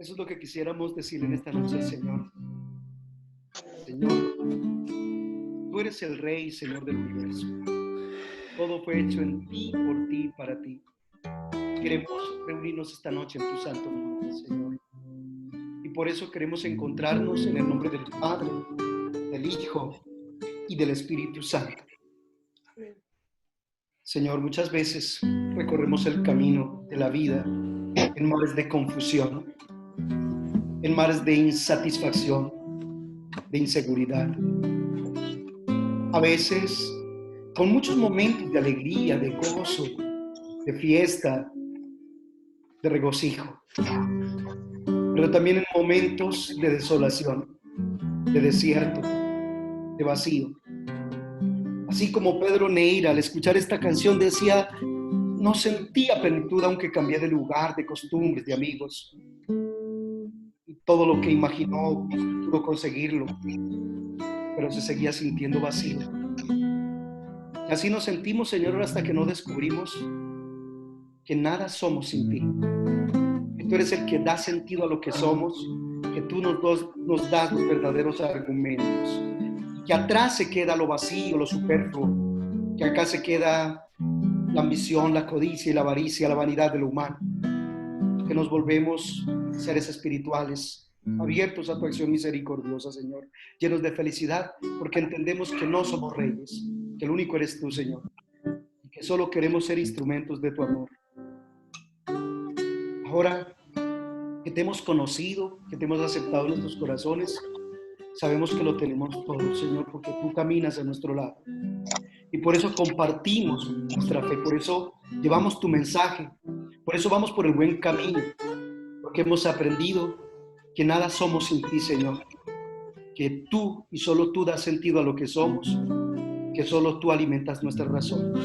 Eso es lo que quisiéramos decir en esta noche al Señor. Señor, tú eres el Rey, Señor del universo. Todo fue hecho en ti, por ti y para ti. Queremos reunirnos esta noche en tu santo nombre, Señor. Y por eso queremos encontrarnos en el nombre del Padre, del Hijo y del Espíritu Santo. Señor, muchas veces recorremos el camino de la vida en mares de confusión, en mares de insatisfacción, de inseguridad. A veces con muchos momentos de alegría, de gozo, de fiesta, de regocijo, pero también en momentos de desolación, de desierto, de vacío. Así como Pedro Neira al escuchar esta canción decía, no sentía plenitud aunque cambié de lugar, de costumbres, de amigos. Y todo lo que imaginó pudo conseguirlo, pero se seguía sintiendo vacío. Y así nos sentimos, Señor, hasta que no descubrimos que nada somos sin ti. Que tú eres el que da sentido a lo que somos, que tú nos das los verdaderos argumentos. Y que atrás se queda lo vacío, lo superfluo, que acá se queda la ambición, la codicia y la avaricia, la vanidad de lo humano. Que nos volvemos seres espirituales, abiertos a tu acción misericordiosa, Señor, llenos de felicidad, porque entendemos que no somos reyes, que el único eres tú, Señor, y que solo queremos ser instrumentos de tu amor. Ahora que te hemos conocido, que te hemos aceptado en nuestros corazones, sabemos que lo tenemos todo, Señor, porque tú caminas a nuestro lado. Y por eso compartimos nuestra fe, por eso llevamos tu mensaje, por eso vamos por el buen camino, porque hemos aprendido que nada somos sin ti, Señor, que tú y solo tú das sentido a lo que somos, que solo tú alimentas nuestras razones.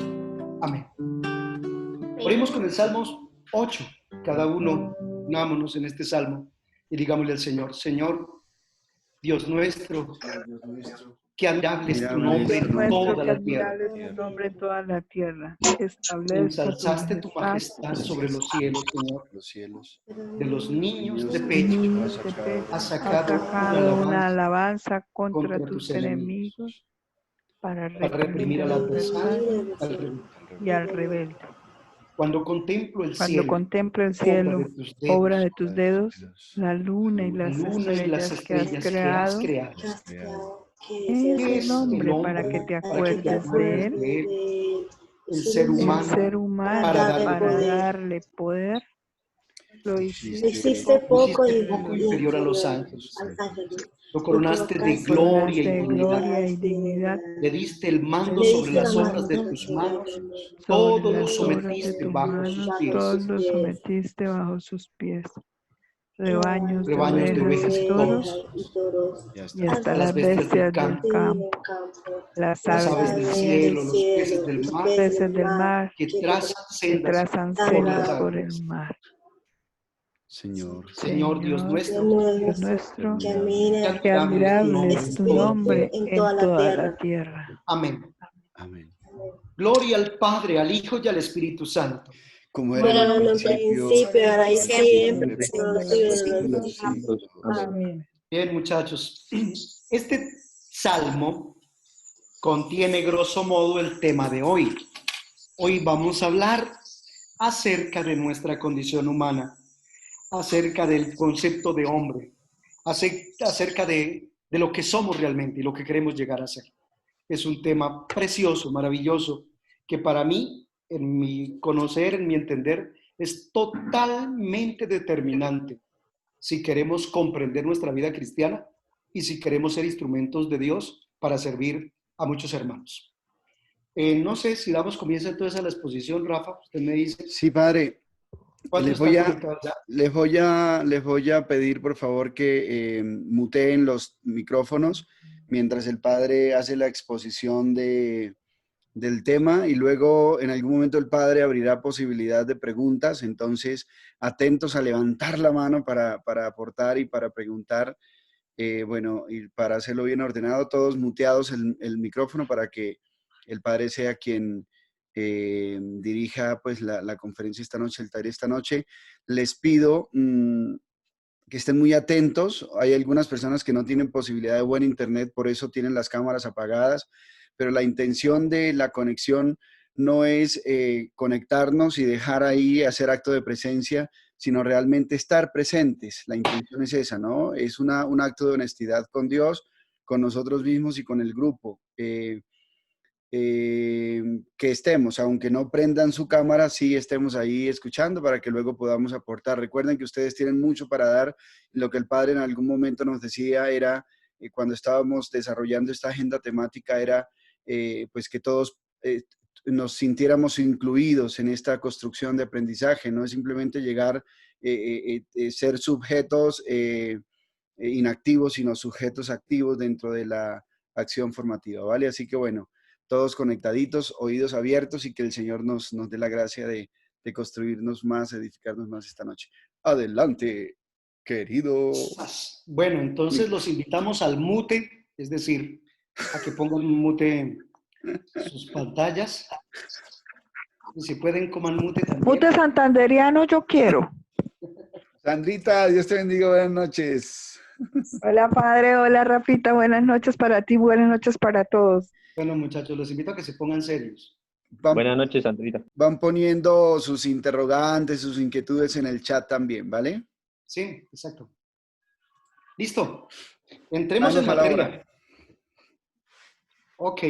Amén. Oremos con el Salmo 8, cada uno unámonos en este salmo y digámosle al Señor, Señor, Dios nuestro, qué admirable es tu nombre en toda la tierra. Nombre en toda la tierra. Ensalzaste tu majestad sobre los cielos, Señor. De los niños de pecho has sacado una alabanza contra tus enemigos para reprimir al adversario y al rebelde. Cuando contemplo el cielo, obra de tus dedos, la luna y las estrellas que has creado, ¿qué es el hombre para que te acuerdes de él? El ser humano para darle poder. Lo hiciste poco inferior a los ángeles. Lo coronaste de gloria y dignidad. Le diste el mando sobre las obras de tus manos. Todo lo sometiste bajo sus pies. Todo lo sometiste bajo sus pies. Rebaños de ovejas y toros, y hasta las bestias del campo, las aves del cielo, los peces del mar, que trazan sendas por el mar. Señor Dios nuestro, qué admirable es tu nombre en toda la tierra. Amén. Amén. Gloria al Padre, al Hijo y al Espíritu Santo. Como era en el principio, ahora y siempre, por los siglos de los siglos. Amén. Bien, muchachos, este salmo contiene grosso modo el tema de hoy. Hoy vamos a hablar acerca de nuestra condición humana, acerca del concepto de hombre, acerca de lo que somos realmente y lo que queremos llegar a ser. Es un tema precioso, maravilloso, que para mí, en mi conocer, en mi entender, es totalmente determinante si queremos comprender nuestra vida cristiana y si queremos ser instrumentos de Dios para servir a muchos hermanos. No sé si damos comienzo entonces a la exposición, Rafa, usted me dice. Sí, padre. Les voy a pedir, por favor, que muteen los micrófonos mientras el padre hace la exposición del tema, y luego en algún momento el padre abrirá posibilidad de preguntas. Entonces, atentos a levantar la mano para aportar y para preguntar. Bueno, y para hacerlo bien ordenado, todos muteados el micrófono para que el padre sea quien dirija pues la conferencia esta noche, el taller esta noche. Les pido que estén muy atentos. Hay algunas personas que no tienen posibilidad de buen internet, por eso tienen las cámaras apagadas, pero la intención de la conexión no es conectarnos y dejar ahí hacer acto de presencia, sino realmente estar presentes. La intención es esa, ¿no? Es un acto de honestidad con Dios, con nosotros mismos y con el grupo. Que estemos, aunque no prendan su cámara, sí estemos ahí escuchando para que luego podamos aportar. Recuerden que ustedes tienen mucho para dar. Lo que el Padre en algún momento nos decía era, cuando estábamos desarrollando esta agenda temática, era pues que todos nos sintiéramos incluidos en esta construcción de aprendizaje. No es simplemente llegar, ser sujetos inactivos, sino sujetos activos dentro de la acción formativa, ¿vale? Así que bueno, todos conectaditos, oídos abiertos y que el Señor nos dé la gracia de construirnos más, edificarnos más esta noche. Adelante, querido. Bueno, entonces los invitamos al mute, es decir, a que pongan mute sus pantallas. Y si pueden, coman mute también. Mute santanderiano yo quiero. Sandrita, Dios te bendiga, buenas noches. Hola padre, hola Rafita, buenas noches para ti, buenas noches para todos. Bueno muchachos, los invito a que se pongan serios. Buenas noches, Sandrita. Van poniendo sus interrogantes, sus inquietudes en el chat también, ¿vale? Sí, exacto. Listo. Entremos en materia. Ok.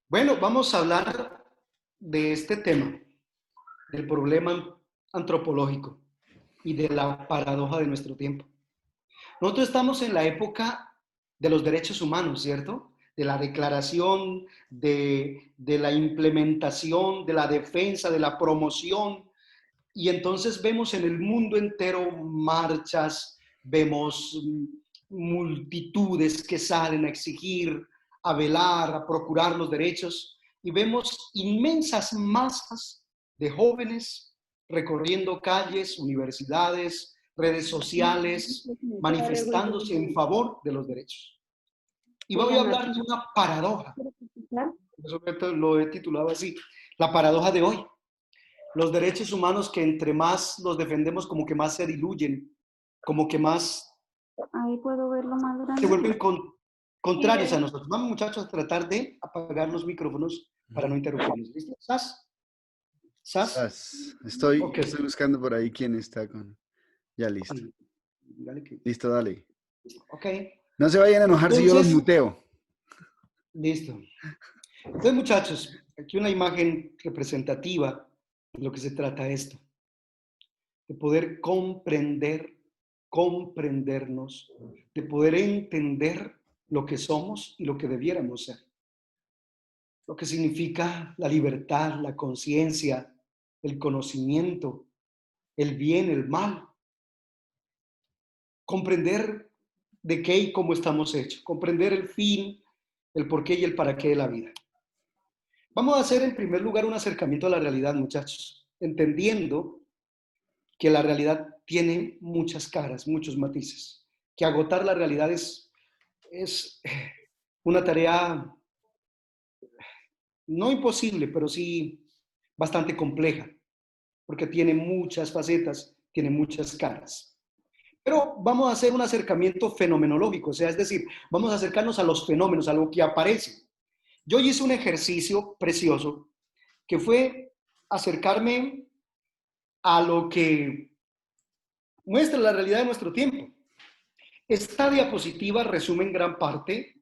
Bueno, vamos a hablar de este tema, del problema antropológico y de la paradoja de nuestro tiempo. Nosotros estamos en la época de los derechos humanos, ¿cierto? De la declaración, de la implementación, de la defensa, de la promoción. Y entonces vemos en el mundo entero marchas, vemos multitudes que salen a exigir, a velar, a procurar los derechos, y vemos inmensas masas de jóvenes recorriendo calles, universidades, redes sociales, manifestándose en favor de los derechos. Y voy a hablar de una paradoja. Eso lo he titulado así, la paradoja de hoy. Los derechos humanos que entre más los defendemos, como que más se diluyen, como que más ahí puedo verlo más grande. Se vuelven contrarios a nosotros. Vamos, muchachos, a tratar de apagar los micrófonos para no interrumpirnos. ¿Listo? ¿Sas? Estoy buscando por ahí quién está con... Ya listo. Listo, dale. Ok. No se vayan a enojar si yo los muteo. Listo. Entonces, muchachos, aquí una imagen representativa de lo que se trata esto. De poder comprendernos, de poder entender lo que somos y lo que debiéramos ser. Lo que significa la libertad, la conciencia, el conocimiento, el bien, el mal. Comprender de qué y cómo estamos hechos. Comprender el fin, el por qué y el para qué de la vida. Vamos a hacer en primer lugar un acercamiento a la realidad, muchachos, entendiendo que la realidad tiene muchas caras, muchos matices, que agotar la realidad es una tarea no imposible, pero sí bastante compleja, porque tiene muchas facetas, tiene muchas caras. Pero vamos a hacer un acercamiento fenomenológico, o sea, es decir, vamos a acercarnos a los fenómenos, a lo que aparece. Yo hice un ejercicio precioso que fue acercarme a lo que muestra la realidad de nuestro tiempo. Esta diapositiva resume en gran parte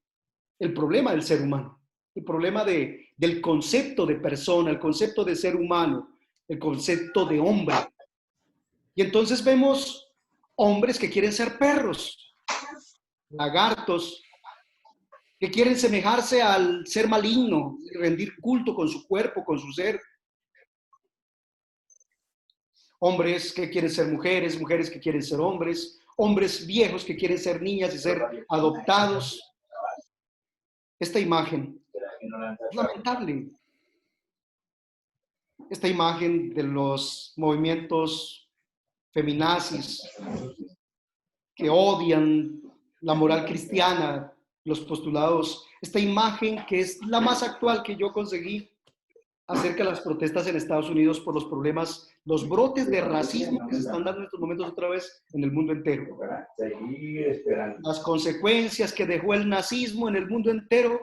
el problema del ser humano, el problema del concepto de persona, el concepto de ser humano, el concepto de hombre. Y entonces vemos hombres que quieren ser perros, lagartos, que quieren semejarse al ser maligno, rendir culto con su cuerpo, con su ser. Hombres que quieren ser mujeres, mujeres que quieren ser hombres, hombres viejos que quieren ser niñas y ser adoptados. Esta imagen es lamentable. Esta imagen de los movimientos feminazis que odian la moral cristiana, los postulados, esta imagen que es la más actual que yo conseguí, acerca de las protestas en Estados Unidos por los problemas, los brotes de racismo que se están dando en estos momentos otra vez en el mundo entero. Las consecuencias que dejó el nazismo en el mundo entero,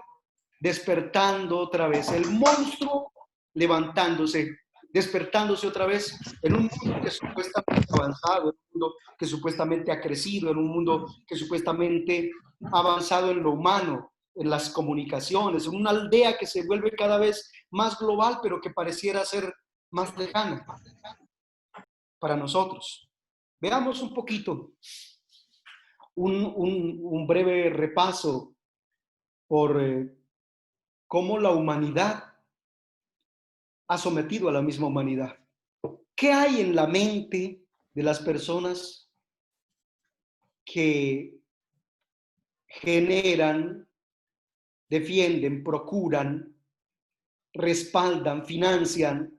despertando otra vez el monstruo, levantándose, despertándose otra vez en un mundo que supuestamente ha avanzado, en un mundo que supuestamente ha crecido, en un mundo que supuestamente ha avanzado en lo humano, en las comunicaciones, en una aldea que se vuelve cada vez más global, pero que pareciera ser más lejana para nosotros. Veamos un poquito, un breve repaso por cómo la humanidad ha sometido a la misma humanidad. ¿Qué hay en la mente de las personas que generan, defienden, procuran, respaldan, financian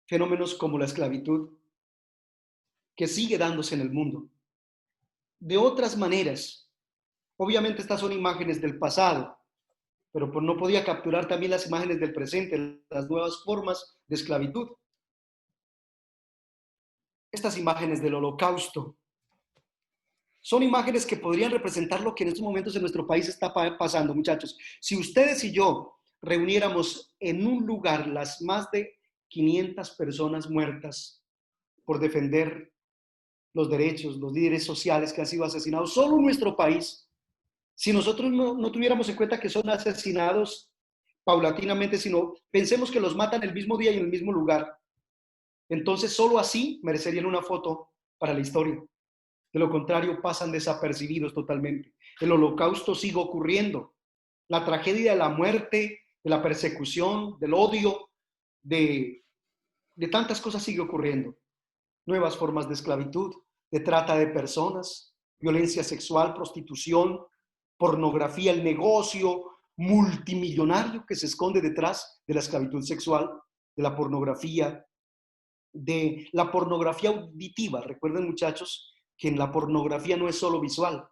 fenómenos como la esclavitud, que sigue dándose en el mundo? De otras maneras, obviamente estas son imágenes del pasado, pero no podía capturar también las imágenes del presente, las nuevas formas de esclavitud. Estas imágenes del Holocausto son imágenes que podrían representar lo que en estos momentos en nuestro país está pasando, muchachos. Si ustedes y yo reuniéramos en un lugar las más de 500 personas muertas por defender los derechos, los líderes sociales que han sido asesinados solo en nuestro país, si nosotros no tuviéramos en cuenta que son asesinados paulatinamente, sino pensemos que los matan el mismo día y en el mismo lugar, entonces solo así merecerían una foto para la historia. De lo contrario, pasan desapercibidos totalmente. El Holocausto sigue ocurriendo. La tragedia de la muerte, de la persecución, del odio, de tantas cosas sigue ocurriendo. Nuevas formas de esclavitud, de trata de personas, violencia sexual, prostitución, pornografía, el negocio multimillonario que se esconde detrás de la esclavitud sexual, de la pornografía auditiva. Recuerden, muchachos, que en la pornografía no es solo visual,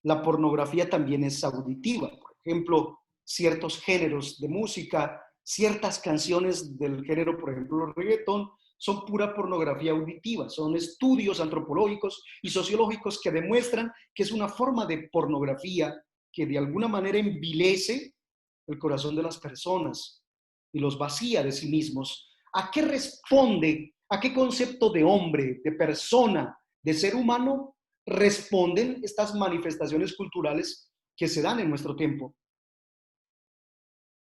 la pornografía también es auditiva. Por ejemplo, ciertos géneros de música, ciertas canciones del género, por ejemplo, el reggaetón, son pura pornografía auditiva. Son estudios antropológicos y sociológicos que demuestran que es una forma de pornografía que de alguna manera envilece el corazón de las personas y los vacía de sí mismos. ¿A qué responde? ¿A qué concepto de hombre, de persona, de ser humano responden estas manifestaciones culturales que se dan en nuestro tiempo?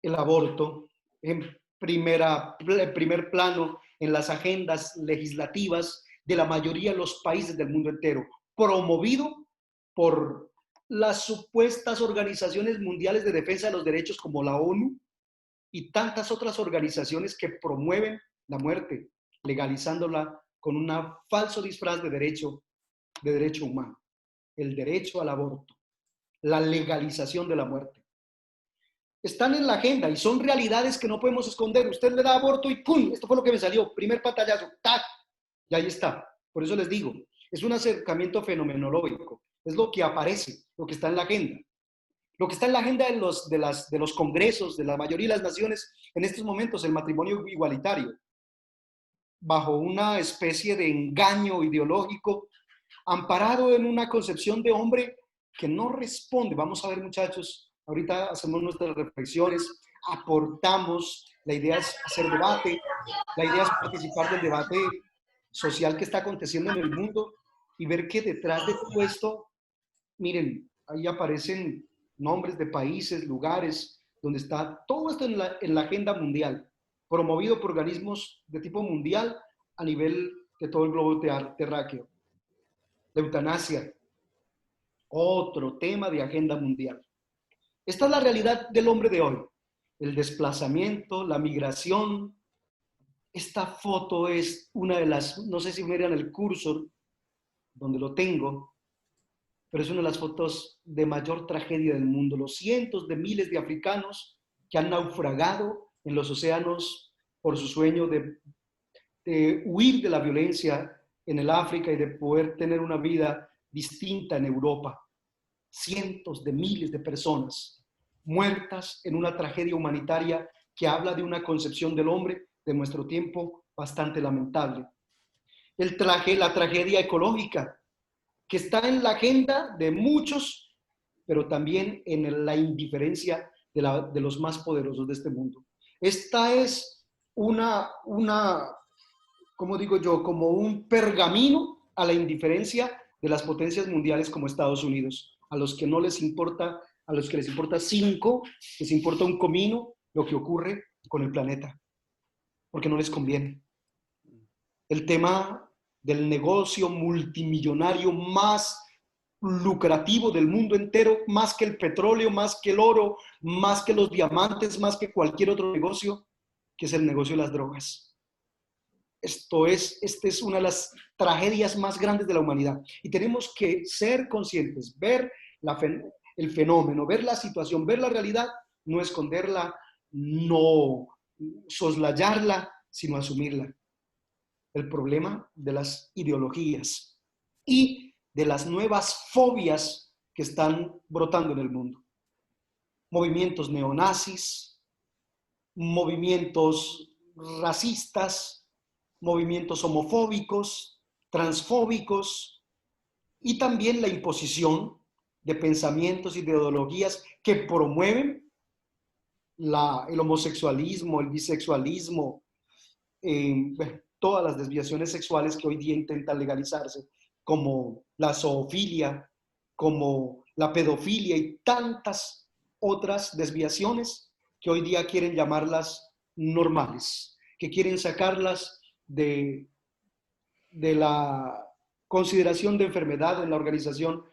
El aborto, en primer plano en las agendas legislativas de la mayoría de los países del mundo entero, promovido por las supuestas organizaciones mundiales de defensa de los derechos como la ONU y tantas otras organizaciones que promueven la muerte, legalizándola con un falso disfraz de derecho humano, el derecho al aborto, la legalización de la muerte. Están en la agenda y son realidades que no podemos esconder. Usted le da aborto y ¡pum! Esto fue lo que me salió. Primer pantallazo, ¡tac! Y ahí está. Por eso les digo, es un acercamiento fenomenológico. Es lo que aparece, lo que está en la agenda. Lo que está en la agenda de los congresos, de la mayoría de las naciones, en estos momentos, el matrimonio igualitario, bajo una especie de engaño ideológico, amparado en una concepción de hombre que no responde. Vamos a ver, muchachos, ahorita hacemos nuestras reflexiones, aportamos, la idea es hacer debate, la idea es participar del debate social que está aconteciendo en el mundo y ver que detrás de todo esto, miren, ahí aparecen nombres de países, lugares, donde está todo esto en la agenda mundial, promovido por organismos de tipo mundial a nivel de todo el globo terráqueo. La eutanasia, otro tema de agenda mundial. Esta es la realidad del hombre de hoy. El desplazamiento, la migración. Esta foto es una de las, no sé si miran el cursor, donde lo tengo, pero es una de las fotos de mayor tragedia del mundo. Los cientos de miles de africanos que han naufragado en los océanos por su sueño de huir de la violencia en el África y de poder tener una vida distinta en Europa. Cientos de miles de personas muertas en una tragedia humanitaria que habla de una concepción del hombre de nuestro tiempo bastante lamentable. La tragedia ecológica, que está en la agenda de muchos, pero también en la indiferencia de los más poderosos de este mundo. Esta es como digo yo, como un pergamino a la indiferencia de las potencias mundiales como Estados Unidos, a los que no les importa, a los que les importa les importa un comino lo que ocurre con el planeta, porque no les conviene. El tema del negocio multimillonario más lucrativo del mundo entero, más que el petróleo, más que el oro, más que los diamantes, más que cualquier otro negocio, que es el negocio de las drogas. Esta es una de las tragedias más grandes de la humanidad. Y tenemos que ser conscientes, ver el fenómeno, ver la situación, ver la realidad, no esconderla, no soslayarla, sino asumirla. El problema de las ideologías y de las nuevas fobias que están brotando en el mundo. Movimientos neonazis, movimientos racistas, movimientos homofóbicos, transfóbicos y también la imposición de pensamientos y de ideologías que promueven el homosexualismo, el bisexualismo, todas las desviaciones sexuales que hoy día intentan legalizarse, como la zoofilia, como la pedofilia y tantas otras desviaciones que hoy día quieren llamarlas normales, que quieren sacarlas de la consideración de enfermedad en la Organización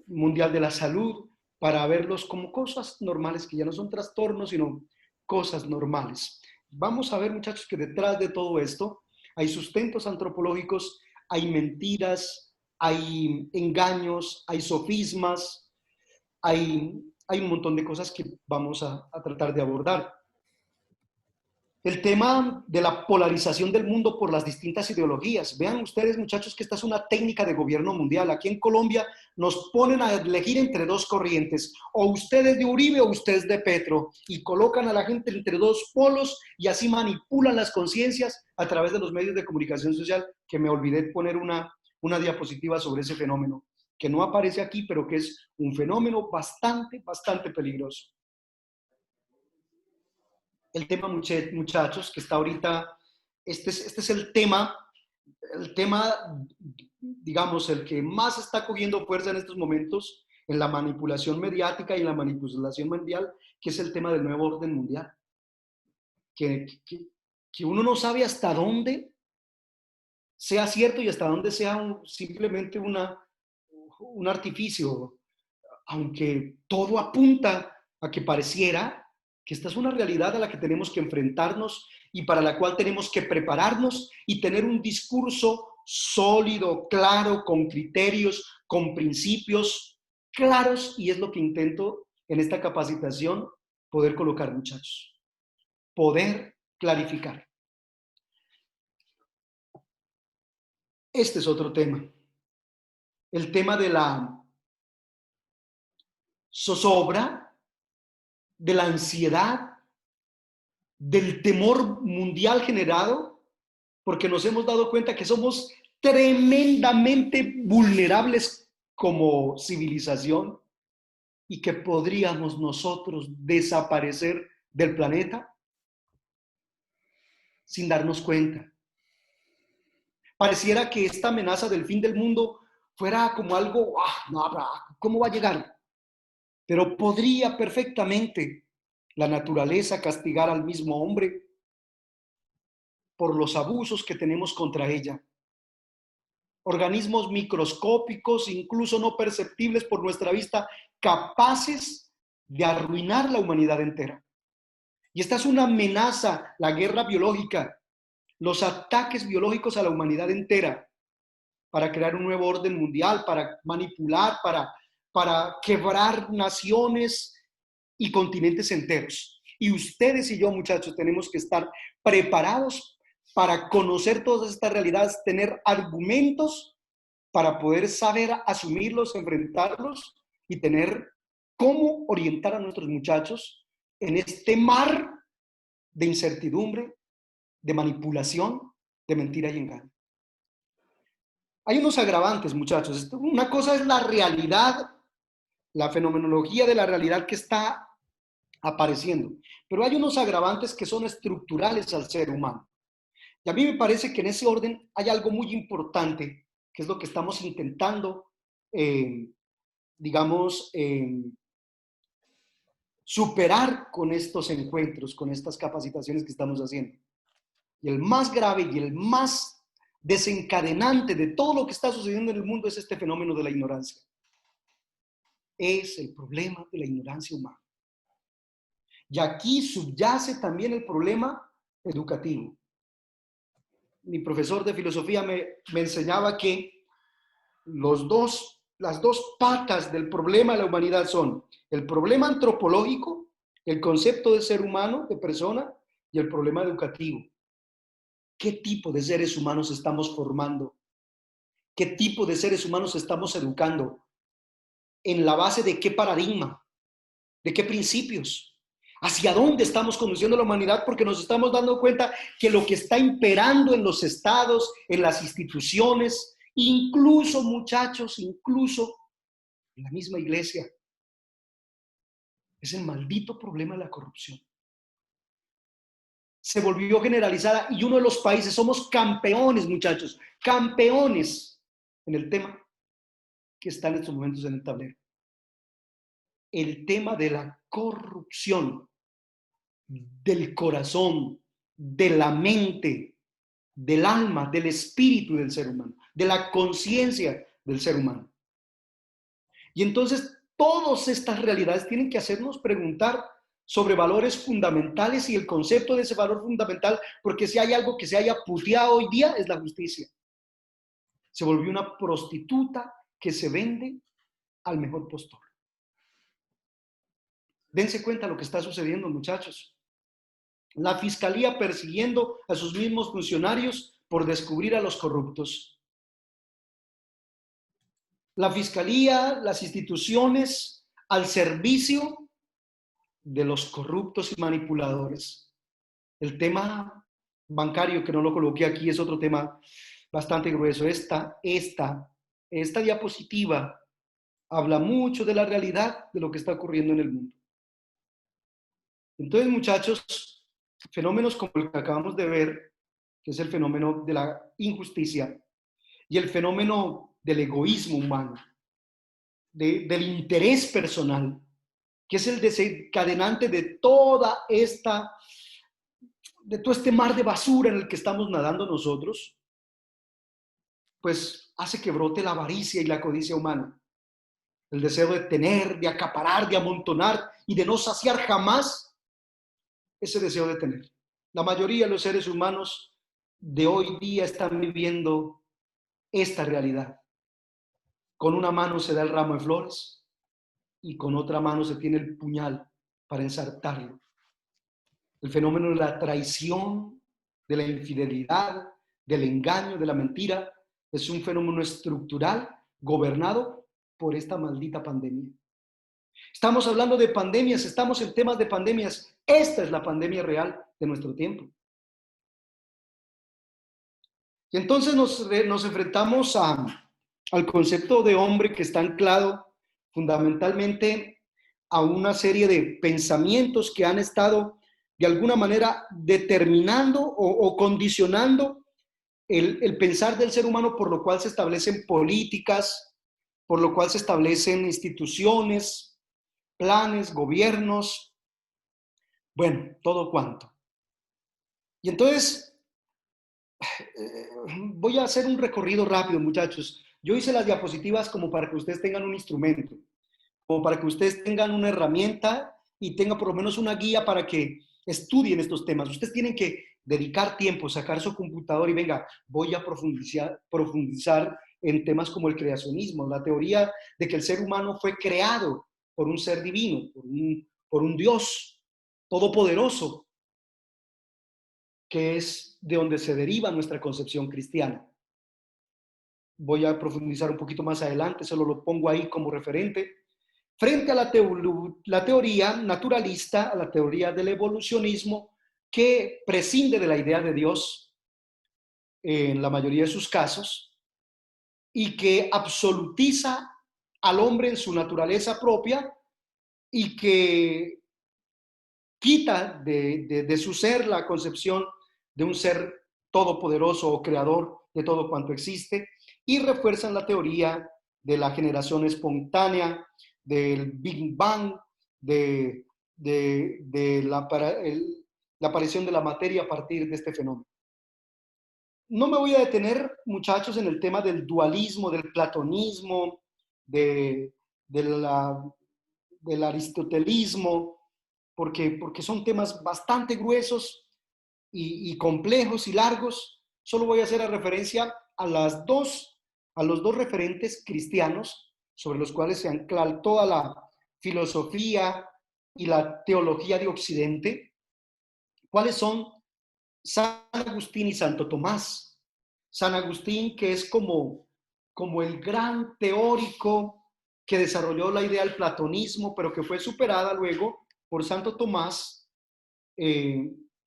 Mundial de la Salud para verlos como cosas normales, que ya no son trastornos, sino cosas normales. Vamos a ver, muchachos, que detrás de todo esto hay sustentos antropológicos, hay mentiras, hay engaños, hay sofismas, hay un montón de cosas que vamos a tratar de abordar. El tema de la polarización del mundo por las distintas ideologías. Vean ustedes, muchachos, que esta es una técnica de gobierno mundial. Aquí en Colombia nos ponen a elegir entre dos corrientes, o ustedes de Uribe o ustedes de Petro, y colocan a la gente entre dos polos y así manipulan las conciencias a través de los medios de comunicación social, que me olvidé poner una diapositiva sobre ese fenómeno, que no aparece aquí, pero que es un fenómeno bastante peligroso. El tema, muchachos, que está ahorita, este es el tema, digamos, el que más está cogiendo fuerza en estos momentos en la manipulación mediática y en la manipulación mundial, que es el tema del nuevo orden mundial. Que uno no sabe hasta dónde sea cierto y hasta dónde sea simplemente un artificio, aunque todo apunta a que pareciera que esta es una realidad a la que tenemos que enfrentarnos y para la cual tenemos que prepararnos y tener un discurso sólido, claro, con criterios, con principios claros, y es lo que intento en esta capacitación poder colocar, muchachos. Poder clarificar. Este es otro tema. El tema de la zozobra, de la ansiedad, del temor mundial generado, porque nos hemos dado cuenta que somos tremendamente vulnerables como civilización y que podríamos nosotros desaparecer del planeta sin darnos cuenta. Pareciera que esta amenaza del fin del mundo fuera como algo, no, ¿cómo va a llegar? Pero podría perfectamente la naturaleza castigar al mismo hombre por los abusos que tenemos contra ella. Organismos microscópicos, incluso no perceptibles por nuestra vista, capaces de arruinar la humanidad entera. Y esta es una amenaza, la guerra biológica, los ataques biológicos a la humanidad entera, para crear un nuevo orden mundial, para manipular, para quebrar naciones y continentes enteros. Y ustedes y yo, muchachos, tenemos que estar preparados para conocer todas estas realidades, tener argumentos para poder saber asumirlos, enfrentarlos y tener cómo orientar a nuestros muchachos en este mar de incertidumbre, de manipulación, de mentira y engaño. Hay unos agravantes, muchachos. Una cosa es la realidad, la fenomenología de la realidad que está apareciendo, pero hay unos agravantes que son estructurales al ser humano. Y a mí me parece que en ese orden hay algo muy importante, que es lo que estamos intentando, superar con estos encuentros, con estas capacitaciones que estamos haciendo. Y el más grave y el más desencadenante de todo lo que está sucediendo en el mundo es este fenómeno de la ignorancia. Es el problema de la ignorancia humana. Y aquí subyace también el problema educativo. Mi profesor de filosofía me enseñaba que las dos patas del problema de la humanidad son el problema antropológico, el concepto de ser humano, de persona, y el problema educativo. ¿Qué tipo de seres humanos estamos formando? ¿Qué tipo de seres humanos estamos educando? ¿En la base de qué paradigma? ¿De qué principios? ¿Hacia dónde estamos conduciendo la humanidad? Porque nos estamos dando cuenta que lo que está imperando en los estados, en las instituciones, incluso, muchachos, incluso en la misma iglesia, es el maldito problema de la corrupción. Se volvió generalizada y uno de los países, somos campeones, muchachos, campeones en el tema que está en estos momentos en el tablero. El tema de la corrupción del corazón, de la mente, del alma, del espíritu del ser humano, de la conciencia del ser humano. Y entonces todas estas realidades tienen que hacernos preguntar sobre valores fundamentales y el concepto de ese valor fundamental, porque si hay algo que se haya puteado hoy día es la justicia. Se volvió una prostituta que se vende al mejor postor. Dense cuenta de lo que está sucediendo, muchachos. La fiscalía persiguiendo a sus mismos funcionarios por descubrir a los corruptos. La fiscalía, las instituciones al servicio de los corruptos y manipuladores. El tema bancario, que no lo coloqué aquí, es otro tema bastante grueso. Esta diapositiva habla mucho de la realidad de lo que está ocurriendo en el mundo. Entonces, muchachos, fenómenos como el que acabamos de ver, que es el fenómeno de la injusticia y el fenómeno del egoísmo humano, del interés personal, que es el desencadenante de todo este mar de basura en el que estamos nadando nosotros, pues hace que brote la avaricia y la codicia humana. El deseo de tener, de acaparar, de amontonar y de no saciar jamás ese deseo de tener. La mayoría de los seres humanos de hoy día están viviendo esta realidad. Con una mano se da el ramo de flores y con otra mano se tiene el puñal para ensartarlo. El fenómeno de la traición, de la infidelidad, del engaño, de la mentira, es un fenómeno estructural gobernado por esta maldita pandemia. Estamos hablando de pandemias, estamos en temas de pandemias. Esta es la pandemia real de nuestro tiempo. Y entonces nos enfrentamos al concepto de hombre que está anclado fundamentalmente a una serie de pensamientos que han estado de alguna manera determinando o condicionando el pensar del ser humano, por lo cual se establecen políticas, por lo cual se establecen instituciones, planes, gobiernos, bueno, todo cuanto. Y entonces, voy a hacer un recorrido rápido, muchachos. Yo hice las diapositivas como para que ustedes tengan un instrumento, como para que ustedes tengan una herramienta y tengan por lo menos una guía para que estudien estos temas. Ustedes tienen que dedicar tiempo, sacar su computador y venga, voy a profundizar en temas como el creacionismo, la teoría de que el ser humano fue creado por un ser divino, por un Dios todopoderoso, que es de donde se deriva nuestra concepción cristiana. Voy a profundizar un poquito más adelante, solo lo pongo ahí como referente. Frente a la teoría naturalista, a la teoría del evolucionismo, que prescinde de la idea de Dios en la mayoría de sus casos y que absolutiza al hombre en su naturaleza propia y que quita de su ser la concepción de un ser todopoderoso o creador de todo cuanto existe, y refuerzan la teoría de la generación espontánea, del Big Bang, de la aparición de la materia a partir de este fenómeno. No me voy a detener, muchachos, en el tema del dualismo, del platonismo, de del aristotelismo, porque son temas bastante gruesos y complejos y largos. Solo voy a hacer referencia a los dos referentes cristianos sobre los cuales se ancla toda la filosofía y la teología de Occidente. ¿Cuáles son? San Agustín y Santo Tomás. San Agustín, que es como el gran teórico que desarrolló la idea del platonismo, pero que fue superada luego por Santo Tomás.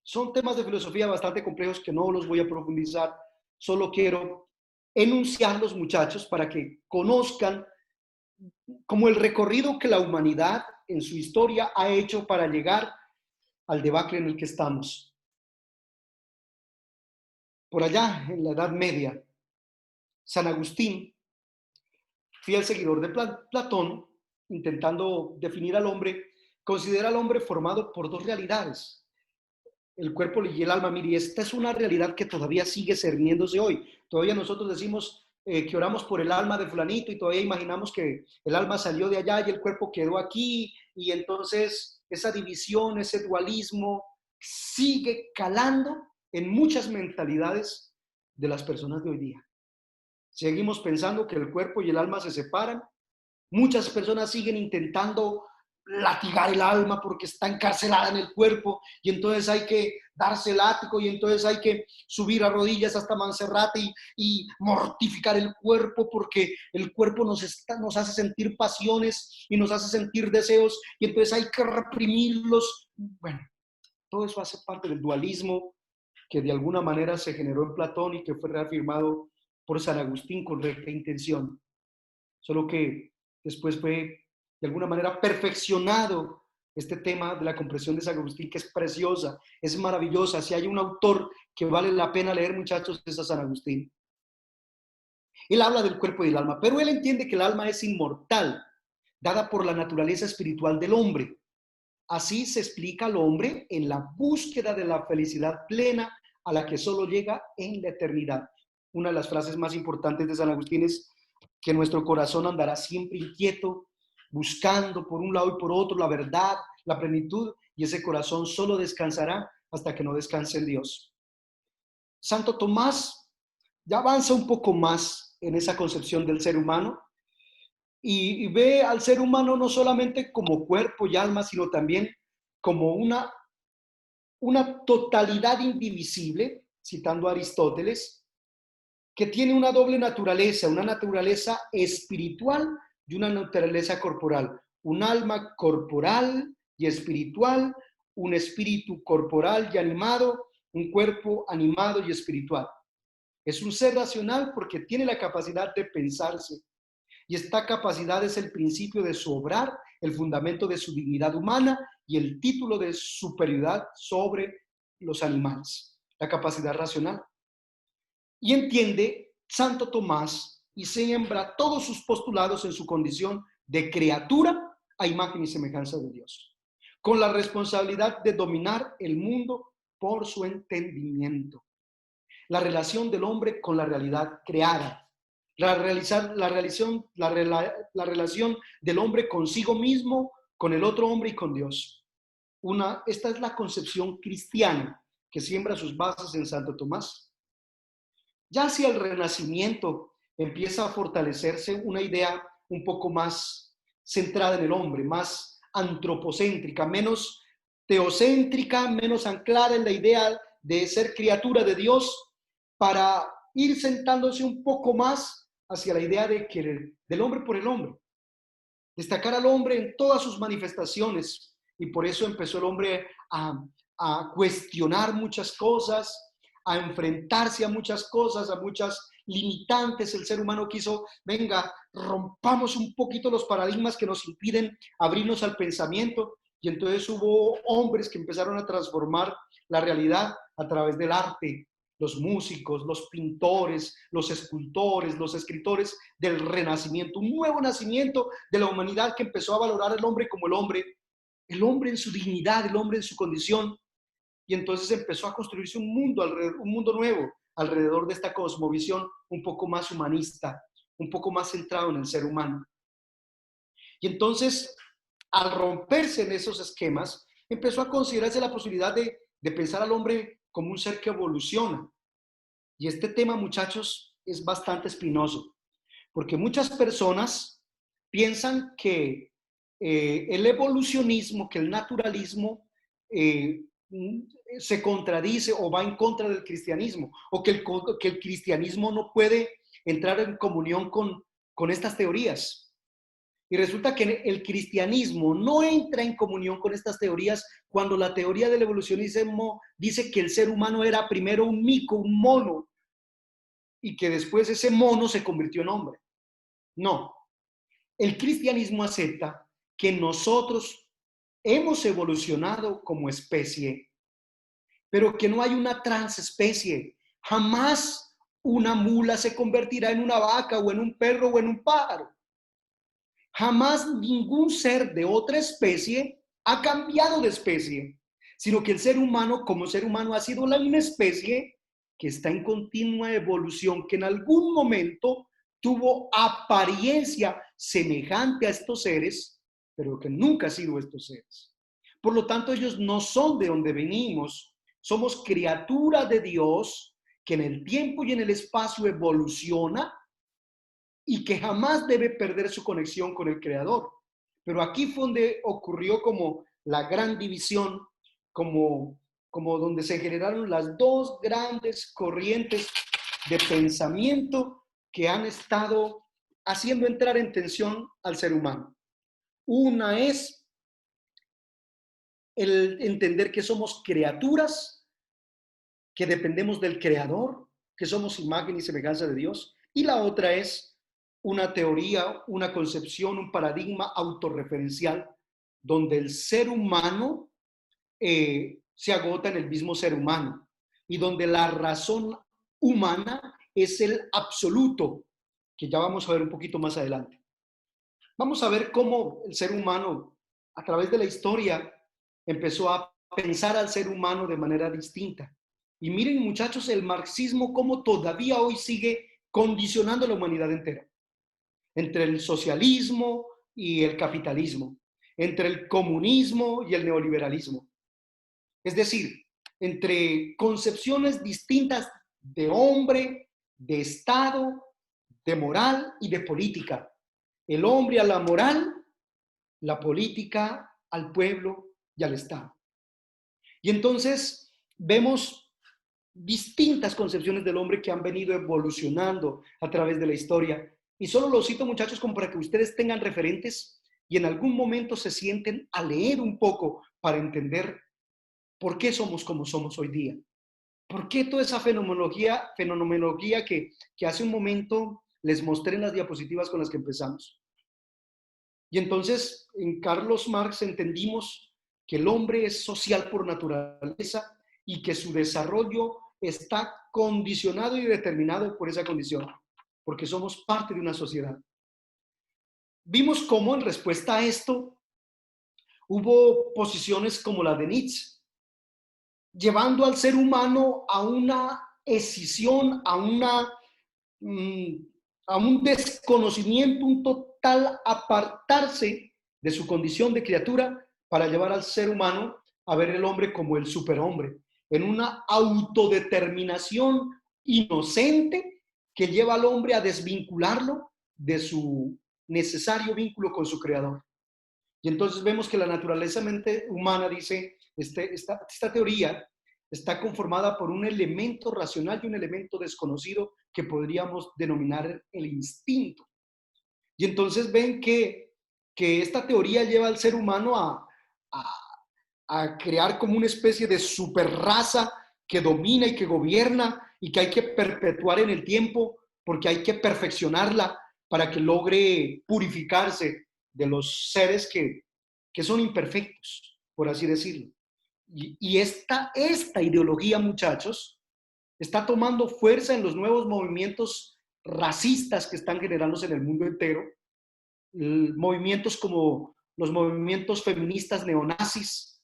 Son temas de filosofía bastante complejos que no los voy a profundizar, solo quiero enunciarlos, muchachos, para que conozcan como el recorrido que la humanidad en su historia ha hecho para llegar al debacle en el que estamos. Por allá, en la Edad Media, San Agustín, fiel seguidor de Platón, intentando definir al hombre, considera al hombre formado por dos realidades, el cuerpo y el alma. Mire, esta es una realidad que todavía sigue cerniéndose hoy. Todavía nosotros decimos que oramos por el alma de fulanito y todavía imaginamos que el alma salió de allá y el cuerpo quedó aquí, y entonces esa división, ese dualismo sigue calando en muchas mentalidades de las personas de hoy día. Seguimos pensando que el cuerpo y el alma se separan. Muchas personas siguen intentando latigar el alma porque está encarcelada en el cuerpo, y entonces hay que darse látigo, y entonces hay que subir a rodillas hasta Monserrate y mortificar el cuerpo, porque el cuerpo nos hace sentir pasiones y nos hace sentir deseos, y entonces hay que reprimirlos. Bueno, todo eso hace parte del dualismo que de alguna manera se generó en Platón y que fue reafirmado por San Agustín con recta intención. Solo que después fue de alguna manera perfeccionado este tema de la comprensión de San Agustín, que es preciosa, es maravillosa. Si hay un autor que vale la pena leer, muchachos, es a San Agustín. Él habla del cuerpo y del alma, pero él entiende que el alma es inmortal, dada por la naturaleza espiritual del hombre. Así se explica al hombre en la búsqueda de la felicidad plena a la que solo llega en la eternidad. Una de las frases más importantes de San Agustín es que nuestro corazón andará siempre inquieto, buscando por un lado y por otro la verdad, la plenitud, y ese corazón solo descansará hasta que no descanse en Dios. Santo Tomás ya avanza un poco más en esa concepción del ser humano y ve al ser humano no solamente como cuerpo y alma, sino también como una totalidad indivisible, citando a Aristóteles, que tiene una doble naturaleza, una naturaleza espiritual y una naturaleza corporal. Un alma corporal y espiritual, un espíritu corporal y animado, un cuerpo animado y espiritual. Es un ser racional porque tiene la capacidad de pensarse, y esta capacidad es el principio de su obrar, el fundamento de su dignidad humana y el título de superioridad sobre los animales, la capacidad racional. Y entiende Santo Tomás y siembra todos sus postulados en su condición de criatura a imagen y semejanza de Dios, con la responsabilidad de dominar el mundo por su entendimiento. La relación del hombre con la realidad creada, la relación del hombre consigo mismo, con el otro hombre y con Dios. Esta es la concepción cristiana que siembra sus bases en Santo Tomás. Ya hacia el Renacimiento empieza a fortalecerse una idea un poco más centrada en el hombre, más antropocéntrica, menos teocéntrica, menos anclada en la idea de ser criatura de Dios, para ir sentándose un poco más hacia la idea del hombre por el hombre. Destacar al hombre en todas sus manifestaciones, y por eso empezó el hombre a a cuestionar muchas cosas, a enfrentarse a muchas cosas, a muchas limitantes. El ser humano quiso, venga, rompamos un poquito los paradigmas que nos impiden abrirnos al pensamiento. Y entonces hubo hombres que empezaron a transformar la realidad a través del arte, los músicos, los pintores, los escultores, los escritores del Renacimiento, un nuevo nacimiento de la humanidad que empezó a valorar al hombre como el hombre en su dignidad, el hombre en su condición. Y entonces empezó a construirse un mundo, un mundo nuevo alrededor de esta cosmovisión un poco más humanista, un poco más centrado en el ser humano. Y entonces, al romperse en esos esquemas, empezó a considerarse la posibilidad de pensar al hombre como un ser que evoluciona. Y este tema, muchachos, es bastante espinoso, porque muchas personas piensan que el evolucionismo, que el naturalismo se contradice o va en contra del cristianismo, o que el cristianismo no puede entrar en comunión con estas teorías. Y resulta que el cristianismo no entra en comunión con estas teorías cuando la teoría del evolucionismo dice que el ser humano era primero un mico, un mono, y que después ese mono se convirtió en hombre. No. El cristianismo acepta que nosotros hemos evolucionado como especie, pero que no hay una transespecie. Jamás una mula se convertirá en una vaca o en un perro o en un pájaro. Jamás ningún ser de otra especie ha cambiado de especie, sino que el ser humano, como ser humano, ha sido la misma especie que está en continua evolución, que en algún momento tuvo apariencia semejante a estos seres, pero que nunca ha sido estos seres. Por lo tanto, ellos no son de donde venimos. Somos criaturas de Dios que en el tiempo y en el espacio evoluciona y que jamás debe perder su conexión con el Creador. Pero aquí fue donde ocurrió como la gran división, como donde se generaron las dos grandes corrientes de pensamiento que han estado haciendo entrar en tensión al ser humano. Una es el entender que somos criaturas, que dependemos del Creador, que somos imagen y semejanza de Dios. Y la otra es una teoría, una concepción, un paradigma autorreferencial, donde el ser humano se agota en el mismo ser humano y donde la razón humana es el absoluto, que ya vamos a ver un poquito más adelante. Vamos a ver cómo el ser humano, a través de la historia, empezó a pensar al ser humano de manera distinta. Y miren, muchachos, el marxismo cómo todavía hoy sigue condicionando a la humanidad entera. Entre el socialismo y el capitalismo, entre el comunismo y el neoliberalismo. Es decir, entre concepciones distintas de hombre, de Estado, de moral y de política. El hombre a la moral, la política al pueblo y al Estado. Y entonces vemos distintas concepciones del hombre que han venido evolucionando a través de la historia. Y solo lo cito, muchachos, como para que ustedes tengan referentes y en algún momento se sienten a leer un poco para entender por qué somos como somos hoy día. ¿Por qué toda esa fenomenología que hace un momento les mostré en las diapositivas con las que empezamos? Y entonces, en Carlos Marx entendimos que el hombre es social por naturaleza y que su desarrollo está condicionado y determinado por esa condición, porque somos parte de una sociedad. Vimos cómo en respuesta a esto hubo posiciones como la de Nietzsche, llevando al ser humano a una escisión, a un desconocimiento, un total apartarse de su condición de criatura para llevar al ser humano a ver el hombre como el superhombre, en una autodeterminación inocente que lleva al hombre a desvincularlo de su necesario vínculo con su creador. Y entonces vemos que la naturaleza humana, dice, esta teoría está conformada por un elemento racional y un elemento desconocido que podríamos denominar el instinto. Y entonces ven que esta teoría lleva al ser humano a crear como una especie de superraza que domina y que gobierna y que hay que perpetuar en el tiempo porque hay que perfeccionarla para que logre purificarse de los seres que son imperfectos, por así decirlo. Y esta ideología, muchachos, está tomando fuerza en los nuevos movimientos racistas que están generándose en el mundo entero. Movimientos como los movimientos feministas neonazis,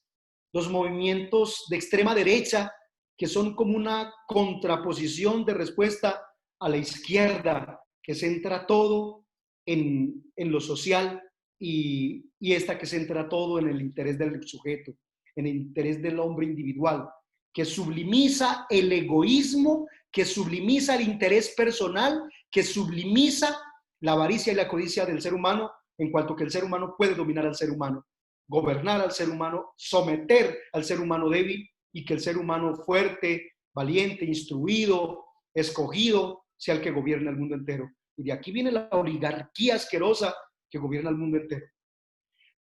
los movimientos de extrema derecha, que son como una contraposición de respuesta a la izquierda, que centra todo en lo social y esta que centra todo en el interés del sujeto, en el interés del hombre individual, que sublimiza el egoísmo, que sublimiza el interés personal, que sublimiza la avaricia y la codicia del ser humano, en cuanto que el ser humano puede dominar al ser humano, gobernar al ser humano, someter al ser humano débil, y que el ser humano fuerte, valiente, instruido, escogido, sea el que gobierna el mundo entero. Y de aquí viene la oligarquía asquerosa que gobierna el mundo entero.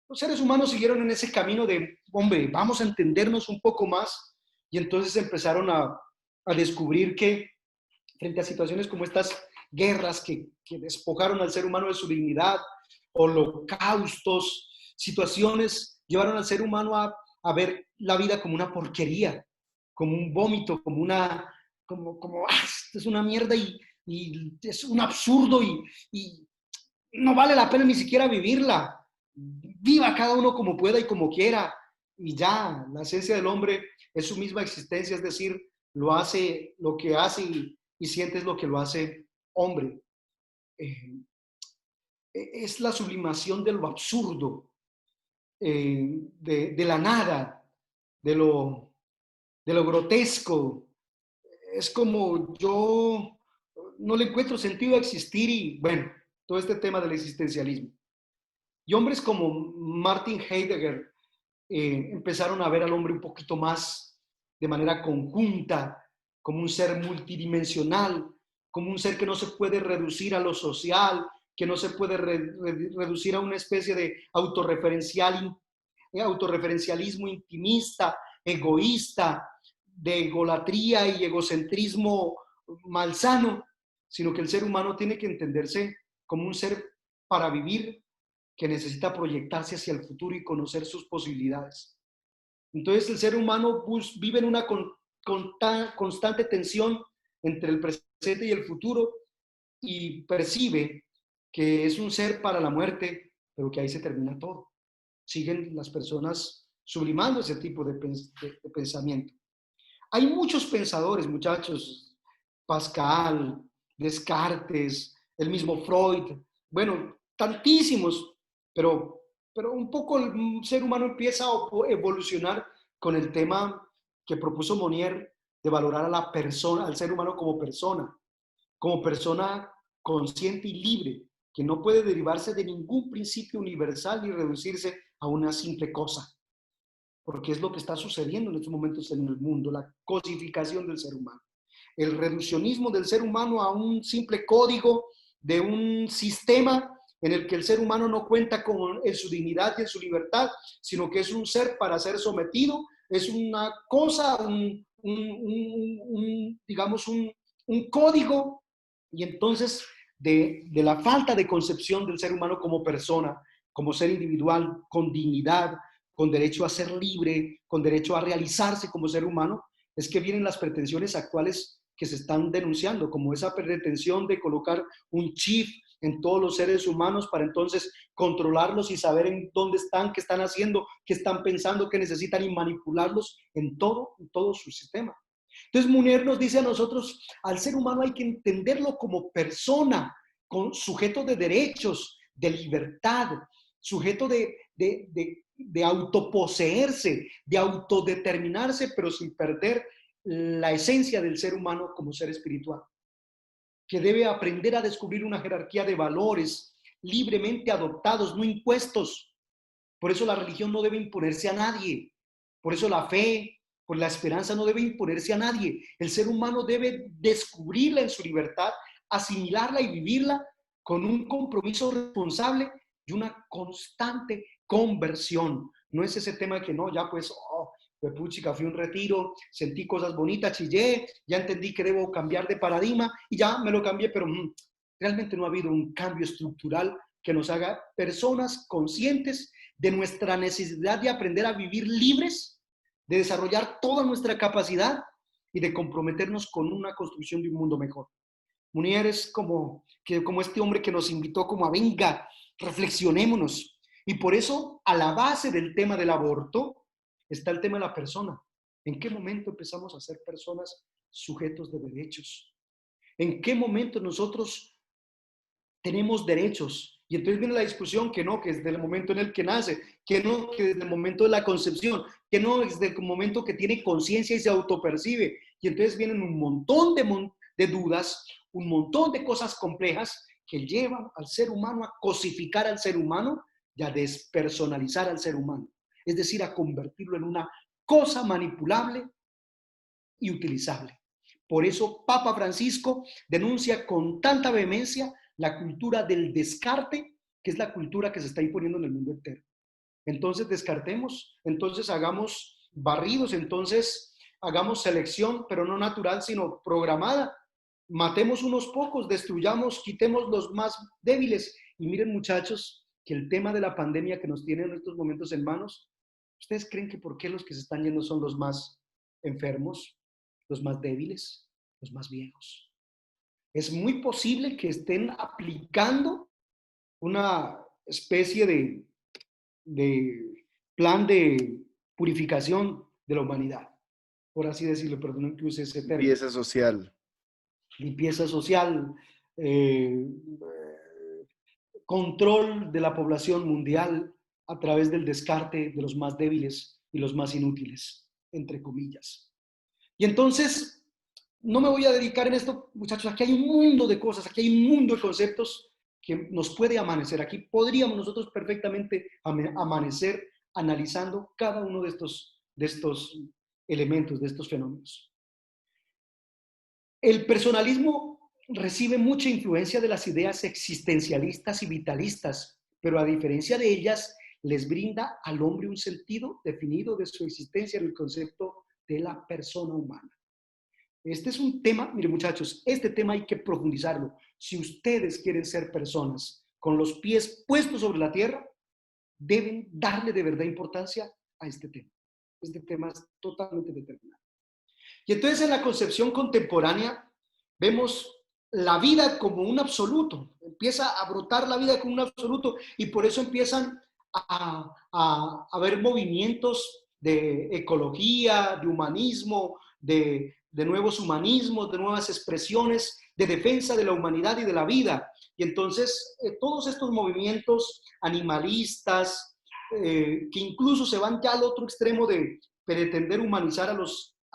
Los seres humanos siguieron en ese camino de, hombre, vamos a entendernos un poco más, y entonces empezaron a descubrir que frente a situaciones como estas guerras que despojaron al ser humano de su dignidad, holocaustos, situaciones llevaron al ser humano a ver la vida como una porquería, como un vómito, como esto es una mierda y es un absurdo y no vale la pena ni siquiera vivirla. Viva cada uno como pueda y como quiera, y ya, la esencia del hombre es su misma existencia, es decir, lo hace, lo que hace y siente es lo que lo hace hombre. Es la sublimación de lo absurdo, de la nada, de lo grotesco. Es como yo no le encuentro sentido a existir y, bueno, todo este tema del existencialismo. Y hombres como Martin Heidegger empezaron a ver al hombre un poquito más de manera conjunta, como un ser multidimensional, como un ser que no se puede reducir a lo social, que no se puede reducir a una especie de autorreferencialismo intimista, egoísta, de egolatría y egocentrismo malsano, sino que el ser humano tiene que entenderse como un ser para vivir, que necesita proyectarse hacia el futuro y conocer sus posibilidades. Entonces el ser humano vive en una constante tensión entre el presente y el futuro y percibe que es un ser para la muerte, pero que ahí se termina todo. Siguen las personas sublimando ese tipo de pensamiento. Hay muchos pensadores, muchachos, Pascal, Descartes, el mismo Freud, bueno, tantísimos, pero un poco el ser humano empieza a evolucionar con el tema que propuso Monnier de valorar a la persona, al ser humano como persona consciente y libre, que no puede derivarse de ningún principio universal ni reducirse a una simple cosa, porque es lo que está sucediendo en estos momentos en el mundo, la cosificación del ser humano, el reduccionismo del ser humano a un simple código de un sistema en el que el ser humano no cuenta en su dignidad y en su libertad, sino que es un ser para ser sometido, es una cosa, digamos, un código, y entonces de la falta de concepción del ser humano como persona, como ser individual, con dignidad, con derecho a ser libre, con derecho a realizarse como ser humano, es que vienen las pretensiones actuales que se están denunciando, como esa pretensión de colocar un chip en todos los seres humanos para entonces controlarlos y saber en dónde están, qué están haciendo, qué están pensando, qué necesitan y manipularlos en todo su sistema. Entonces Monnier nos dice a nosotros, al ser humano hay que entenderlo como persona, con sujeto de derechos, de libertad, sujeto de autoposeerse, de autodeterminarse, pero sin perder la esencia del ser humano como ser espiritual, que debe aprender a descubrir una jerarquía de valores libremente adoptados, no impuestos. Por eso la religión no debe imponerse a nadie, por eso la fe, por la esperanza no debe imponerse a nadie. El ser humano debe descubrirla en su libertad, asimilarla y vivirla con un compromiso responsable y una constante conversión, No es ese tema de que no, ya pues, pues puchica, fui a un retiro, sentí cosas bonitas, chillé, ya entendí que debo cambiar de paradigma y ya me lo cambié, pero realmente no ha habido un cambio estructural que nos haga personas conscientes de nuestra necesidad de aprender a vivir libres, de desarrollar toda nuestra capacidad y de comprometernos con una construcción de un mundo mejor. Munier es como este hombre que nos invitó como a venga, reflexionémonos. Y por eso, a la base del tema del aborto, está el tema de la persona. ¿En qué momento empezamos a ser personas sujetos de derechos? ¿En qué momento nosotros tenemos derechos? Y entonces viene la discusión que no, que es desde el momento en el que nace, que no, que desde el momento de la concepción, que no, es desde el momento que tiene conciencia y se autopercibe. Y entonces vienen un montón de dudas, un montón de cosas complejas que llevan al ser humano a cosificar al ser humano y a despersonalizar al ser humano. Es decir, a convertirlo en una cosa manipulable y utilizable. Por eso Papa Francisco denuncia con tanta vehemencia la cultura del descarte, que es la cultura que se está imponiendo en el mundo entero. Entonces descartemos, entonces hagamos barridos, entonces hagamos selección, pero no natural, sino programada. Matemos unos pocos, destruyamos, quitemos los más débiles. Y miren, muchachos, que el tema de la pandemia que nos tiene en estos momentos en manos, ¿ustedes creen que por qué los que se están yendo son los más enfermos, los más débiles, los más viejos? Es muy posible que estén aplicando una especie de plan de purificación de la humanidad, por así decirlo, perdón que use ese término. Limpieza social. Limpieza social, control de la población mundial a través del descarte de los más débiles y los más inútiles, entre comillas. Y entonces, no me voy a dedicar en esto, muchachos, aquí hay un mundo de cosas, aquí hay un mundo de conceptos que nos puede amanecer. Aquí podríamos nosotros perfectamente amanecer analizando cada uno de estos elementos, de estos fenómenos. El personalismo recibe mucha influencia de las ideas existencialistas y vitalistas, pero a diferencia de ellas, les brinda al hombre un sentido definido de su existencia en el concepto de la persona humana. Este es un tema, miren muchachos, este tema hay que profundizarlo. Si ustedes quieren ser personas con los pies puestos sobre la tierra, deben darle de verdad importancia a este tema. Este tema es totalmente determinante. Y entonces en la concepción contemporánea vemos la vida como un absoluto, empieza a brotar la vida como un absoluto y por eso empiezan a haber movimientos de ecología, de humanismo, de nuevos humanismos, de nuevas expresiones de defensa de la humanidad y de la vida. Y entonces todos estos movimientos animalistas, que incluso se van ya al otro extremo de pretender humanizar a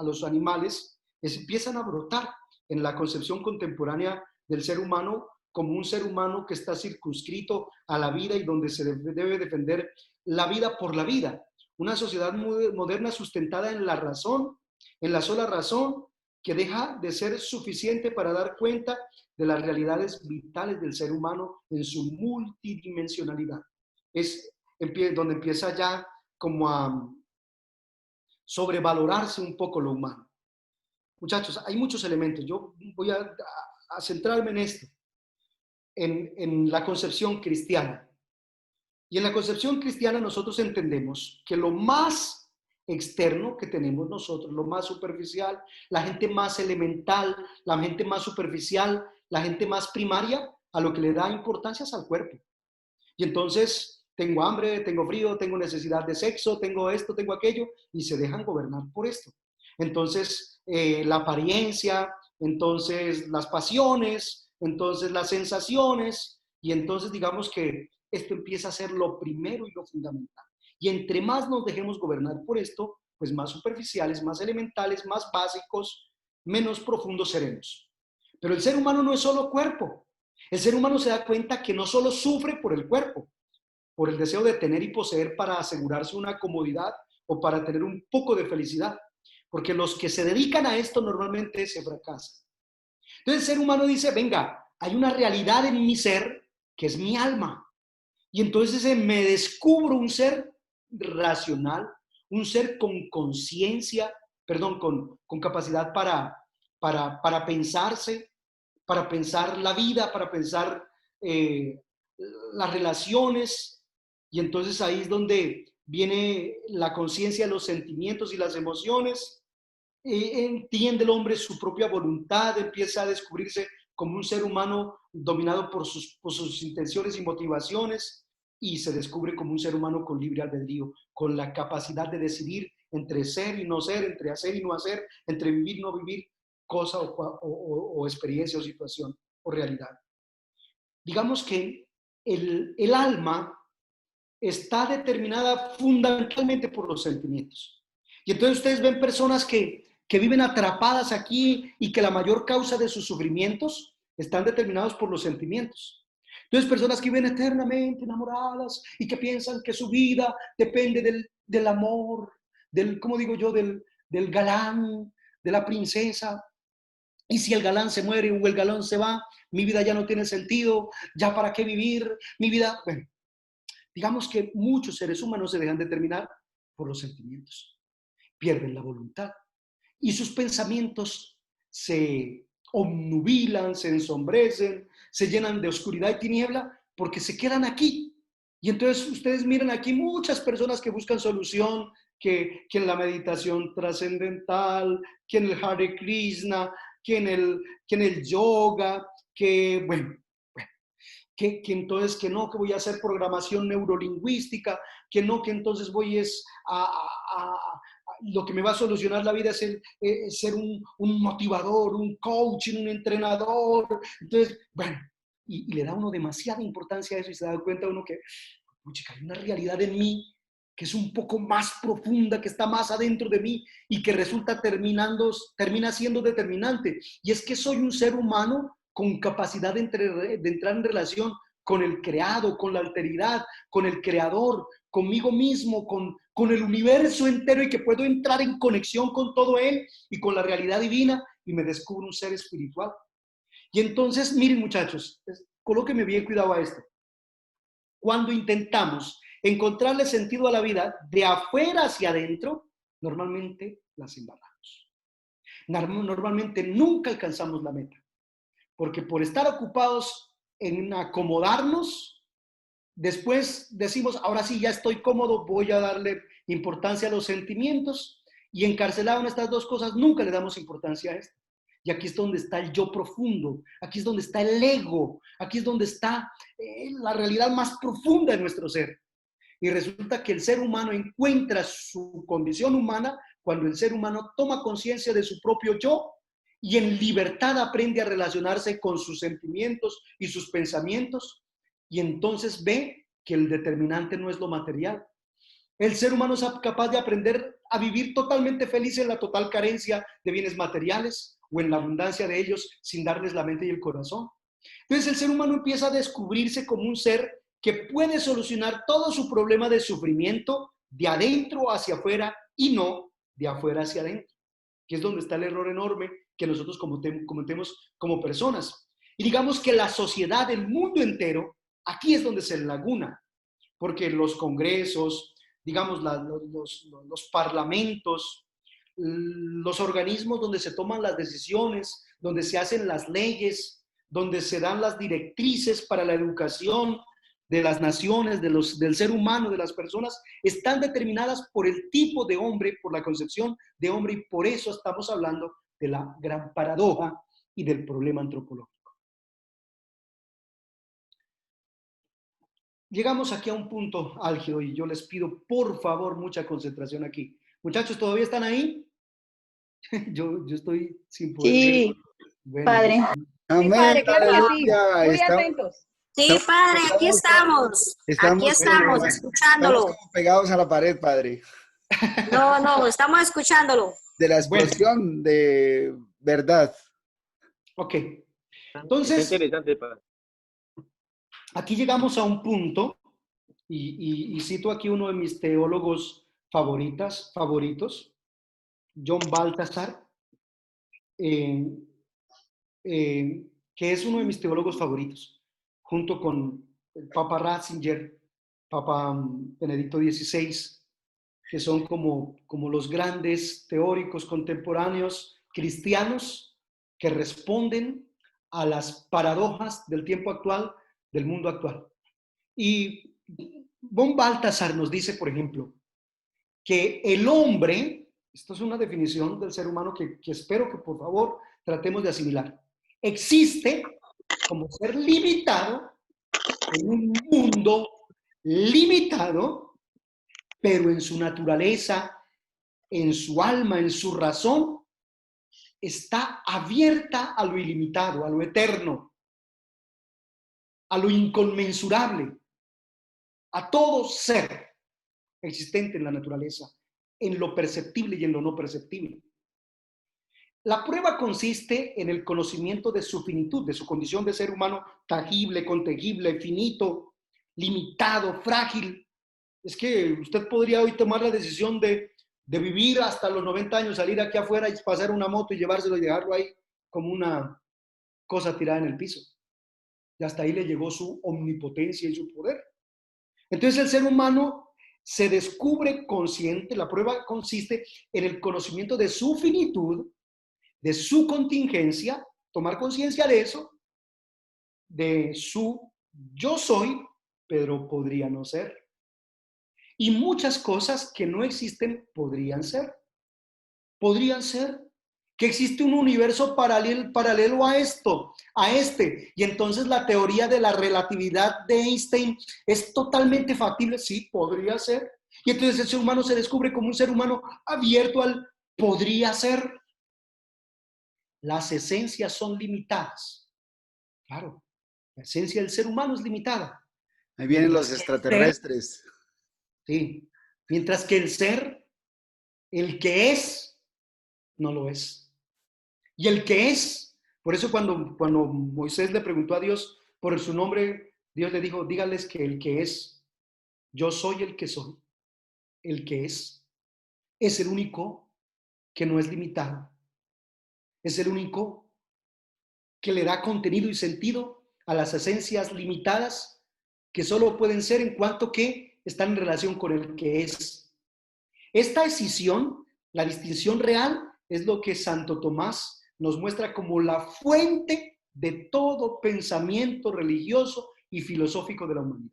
los animales, empiezan a brotar en la concepción contemporánea del ser humano como un ser humano que está circunscrito a la vida y donde se debe defender la vida por la vida. Una sociedad moderna sustentada en la razón, en la sola razón, que deja de ser suficiente para dar cuenta de las realidades vitales del ser humano en su multidimensionalidad. Es donde empieza ya como a sobrevalorarse un poco lo humano. Muchachos, hay muchos elementos. Yo voy a centrarme en esto, en la concepción cristiana. Y en la concepción cristiana nosotros entendemos que lo más externo que tenemos nosotros, lo más superficial, la gente más elemental, la gente más superficial, la gente más primaria, a lo que le da importancia es al cuerpo. Y entonces tengo hambre, tengo frío, tengo necesidad de sexo, tengo esto, tengo aquello, y se dejan gobernar por esto. Entonces, la apariencia, entonces las pasiones, entonces las sensaciones, y entonces digamos que esto empieza a ser lo primero y lo fundamental. Y entre más nos dejemos gobernar por esto, pues más superficiales, más elementales, más básicos, menos profundos seremos. Pero el ser humano no es solo cuerpo. El ser humano se da cuenta que no solo sufre por el cuerpo, por el deseo de tener y poseer para asegurarse una comodidad o para tener un poco de felicidad, porque los que se dedican a esto normalmente se fracasan. Entonces el ser humano dice, venga, hay una realidad en mi ser que es mi alma, y entonces me descubro un ser racional, un ser con conciencia, perdón, con capacidad para pensarse, para pensar la vida, para pensar las relaciones. Y entonces ahí es donde viene la conciencia, los sentimientos y las emociones. Entiende el hombre su propia voluntad, empieza a descubrirse como un ser humano dominado por sus intenciones y motivaciones, y se descubre como un ser humano con libre albedrío, con la capacidad de decidir entre ser y no ser, entre hacer y no hacer, entre vivir y no vivir, cosa o experiencia o situación o realidad. Digamos que el alma está determinada fundamentalmente por los sentimientos. Y entonces ustedes ven personas que viven atrapadas aquí y que la mayor causa de sus sufrimientos están determinados por los sentimientos. Entonces personas que viven eternamente enamoradas y que piensan que su vida depende del amor, ¿cómo digo yo?, del galán, de la princesa. Y si el galán se muere o el galán se va, mi vida ya no tiene sentido, ya para qué vivir, mi vida, bueno. Digamos que muchos seres humanos se dejan determinar por los sentimientos, pierden la voluntad y sus pensamientos se obnubilan, se ensombrecen, se llenan de oscuridad y tiniebla porque se quedan aquí. Y entonces ustedes miran aquí muchas personas que buscan solución, que en la meditación trascendental, que en el Hare Krishna, que en el yoga, que bueno, que entonces que no, que voy a hacer programación neurolingüística, que no, que entonces voy lo que me va a solucionar la vida es ser un motivador, un coach, un entrenador. Entonces, bueno, y le da uno demasiada importancia a eso y se da cuenta uno que, chica, hay una realidad en mí que es un poco más profunda, que está más adentro de mí y que termina siendo determinante. Y es que soy un ser humano con capacidad de entrar en relación con el creado, con la alteridad, con el creador, conmigo mismo, con el universo entero, y que puedo entrar en conexión con todo él y con la realidad divina, y me descubro un ser espiritual. Y entonces, miren muchachos, colóquenme bien cuidado a esto. Cuando intentamos encontrarle sentido a la vida de afuera hacia adentro, normalmente las embarramos. Normalmente nunca alcanzamos la meta, porque por estar ocupados en acomodarnos, después decimos, ahora sí, ya estoy cómodo, voy a darle importancia a los sentimientos, y encarcelado en estas dos cosas, nunca le damos importancia a esto. Y aquí es donde está el yo profundo, aquí es donde está el ego, aquí es donde está la realidad más profunda de nuestro ser. Y resulta que el ser humano encuentra su condición humana cuando el ser humano toma conciencia de su propio yo y en libertad aprende a relacionarse con sus sentimientos y sus pensamientos, y entonces ve que el determinante no es lo material. El ser humano es capaz de aprender a vivir totalmente feliz en la total carencia de bienes materiales o en la abundancia de ellos sin darles la mente y el corazón. Entonces el ser humano empieza a descubrirse como un ser que puede solucionar todo su problema de sufrimiento de adentro hacia afuera y no de afuera hacia adentro, que es donde está el error enorme que nosotros cometemos como personas. Y digamos que la sociedad, el mundo entero, aquí es donde se laguna, porque los congresos, digamos, los parlamentos, los organismos donde se toman las decisiones, donde se hacen las leyes, donde se dan las directrices para la educación de las naciones, del ser humano, de las personas, están determinadas por el tipo de hombre, por la concepción de hombre, y por eso estamos hablando de la gran paradoja y del problema antropológico. Llegamos aquí a un punto álgido y yo les pido por favor mucha concentración aquí. Muchachos, ¿todavía están ahí? Yo estoy sin poder sí, ver. Bueno, padre. Amén, Sí, padre, claro que sí. aleluya. Muy atentos. Sí, padre, aquí estamos. Aquí estamos, escuchándolo. Estamos como pegados a la pared, padre. No, estamos escuchándolo. De la explosión de verdad. Ok. Entonces, está interesante, padre. Aquí llegamos a un punto, y cito aquí uno de mis teólogos favoritos, John Balthasar, que es uno de mis teólogos favoritos, junto con el Papa Ratzinger, Papa Benedicto XVI, que son como los grandes teóricos contemporáneos cristianos que responden a las paradojas del tiempo actual, del mundo actual. Y von Balthasar nos dice, por ejemplo, que el hombre, esto es una definición del ser humano que espero que por favor tratemos de asimilar, existe como ser limitado en un mundo limitado, pero en su naturaleza, en su alma, en su razón, está abierta a lo ilimitado, a lo eterno, a lo inconmensurable, a todo ser existente en la naturaleza, en lo perceptible y en lo no perceptible. La prueba consiste en el conocimiento de su finitud, de su condición de ser humano tangible, contegible, finito, limitado, frágil. Es que usted podría hoy tomar la decisión de vivir hasta los 90 años, salir aquí afuera y pasar una moto y llevárselo y dejarlo ahí como una cosa tirada en el piso. Y hasta ahí le llegó su omnipotencia y su poder. Entonces el ser humano se descubre consciente, la prueba consiste en el conocimiento de su finitud, de su contingencia, tomar conciencia de eso, de su yo soy, pero podría no ser. Y muchas cosas que no existen podrían ser. Podrían ser que existe un universo paralelo a esto, a este. Y entonces la teoría de la relatividad de Einstein es totalmente factible. Sí, podría ser. Y entonces el ser humano se descubre como un ser humano abierto al podría ser. Las esencias son limitadas. Claro, la esencia del ser humano es limitada. Ahí vienen los extraterrestres. Sí, mientras que el ser, el que es, no lo es. Y el que es, por eso cuando Moisés le preguntó a Dios por su nombre, Dios le dijo, dígales que el que es, yo soy el que soy. El que es el único que no es limitado. Es el único que le da contenido y sentido a las esencias limitadas que solo pueden ser en cuanto que están en relación con el que es. Esta escisión, la distinción real, es lo que Santo Tomás nos muestra como la fuente de todo pensamiento religioso y filosófico de la humanidad.